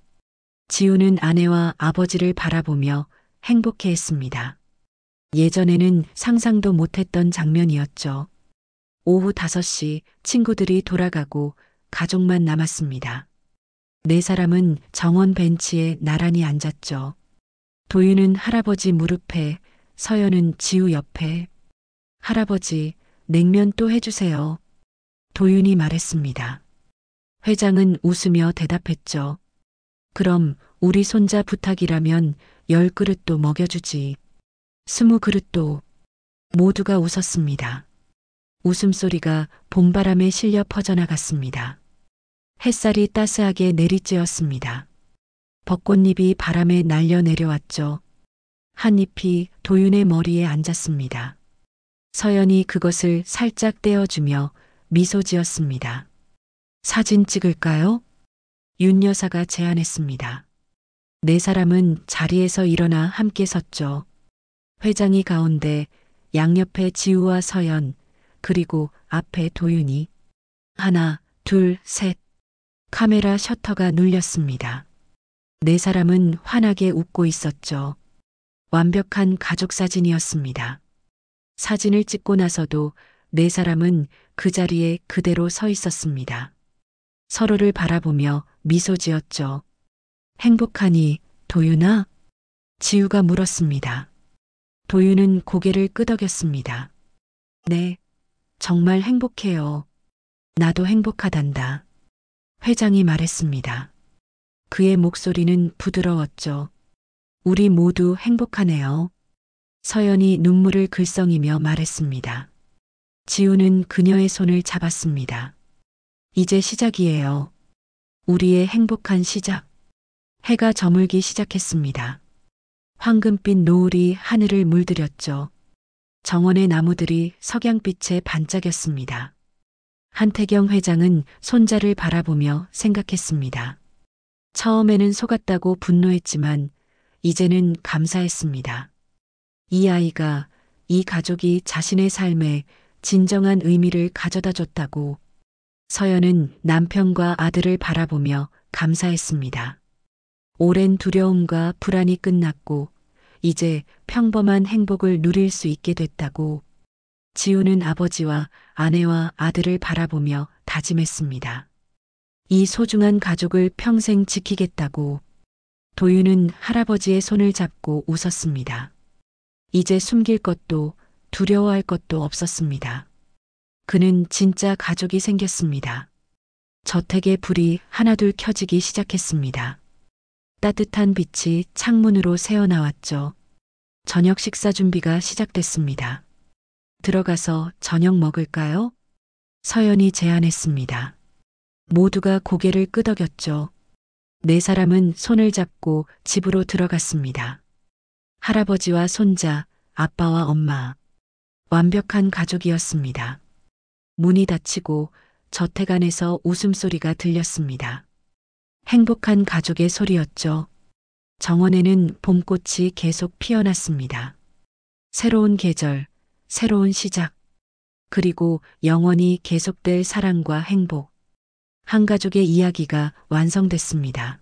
지우는 아내와 아버지를 바라보며 행복해했습니다. 예전에는 상상도 못했던 장면이었죠. 오후 5시 친구들이 돌아가고 가족만 남았습니다. 네 사람은 정원 벤치에 나란히 앉았죠. 도윤은 할아버지 무릎에, 서연은 지우 옆에. 할아버지, 냉면 또 해주세요. 도윤이 말했습니다. 회장은 웃으며 대답했죠. 그럼 우리 손자 부탁이라면 10그릇도 먹여주지. 20그릇도. 모두가 웃었습니다. 웃음소리가 봄바람에 실려 퍼져나갔습니다. 햇살이 따스하게 내리쬐었습니다. 벚꽃잎이 바람에 날려 내려왔죠. 한 잎이 도윤의 머리에 앉았습니다. 서연이 그것을 살짝 떼어주며 미소 지었습니다. 사진 찍을까요? 윤 여사가 제안했습니다. 네 사람은 자리에서 일어나 함께 섰죠. 회장이 가운데, 양옆에 지우와 서연, 그리고 앞에 도윤이. 하나, 둘, 셋. 카메라 셔터가 눌렸습니다. 네 사람은 환하게 웃고 있었죠. 완벽한 가족 사진이었습니다. 사진을 찍고 나서도 네 사람은 그 자리에 그대로 서 있었습니다. 서로를 바라보며 미소 지었죠. 행복하니, 도윤아? 지우가 물었습니다. 도윤은 고개를 끄덕였습니다. 네, 정말 행복해요. 나도 행복하단다. 회장이 말했습니다. 그의 목소리는 부드러웠죠. 우리 모두 행복하네요. 서연이 눈물을 글썽이며 말했습니다. 지우는 그녀의 손을 잡았습니다. 이제 시작이에요. 우리의 행복한 시작. 해가 저물기 시작했습니다. 황금빛 노을이 하늘을 물들였죠. 정원의 나무들이 석양빛에 반짝였습니다. 한태경 회장은 손자를 바라보며 생각했습니다. 처음에는 속았다고 분노했지만 이제는 감사했습니다. 이 아이가, 이 가족이 자신의 삶에 진정한 의미를 가져다 줬다고. 서연은 남편과 아들을 바라보며 감사했습니다. 오랜 두려움과 불안이 끝났고 이제 평범한 행복을 누릴 수 있게 됐다고. 지우는 아버지와 아내와 아들을 바라보며 다짐했습니다. 이 소중한 가족을 평생 지키겠다고. 도윤은 할아버지의 손을 잡고 웃었습니다. 이제 숨길 것도 두려워할 것도 없었습니다. 그는 진짜 가족이 생겼습니다. 저택의 불이 하나둘 켜지기 시작했습니다. 따뜻한 빛이 창문으로 새어나왔죠. 저녁 식사 준비가 시작됐습니다. 들어가서 저녁 먹을까요? 서연이 제안했습니다. 모두가 고개를 끄덕였죠. 네 사람은 손을 잡고 집으로 들어갔습니다. 할아버지와 손자, 아빠와 엄마. 완벽한 가족이었습니다. 문이 닫히고 저택 안에서 웃음소리가 들렸습니다. 행복한 가족의 소리였죠. 정원에는 봄꽃이 계속 피어났습니다. 새로운 계절, 새로운 시작, 그리고 영원히 계속될 사랑과 행복. 한 가족의 이야기가 완성됐습니다.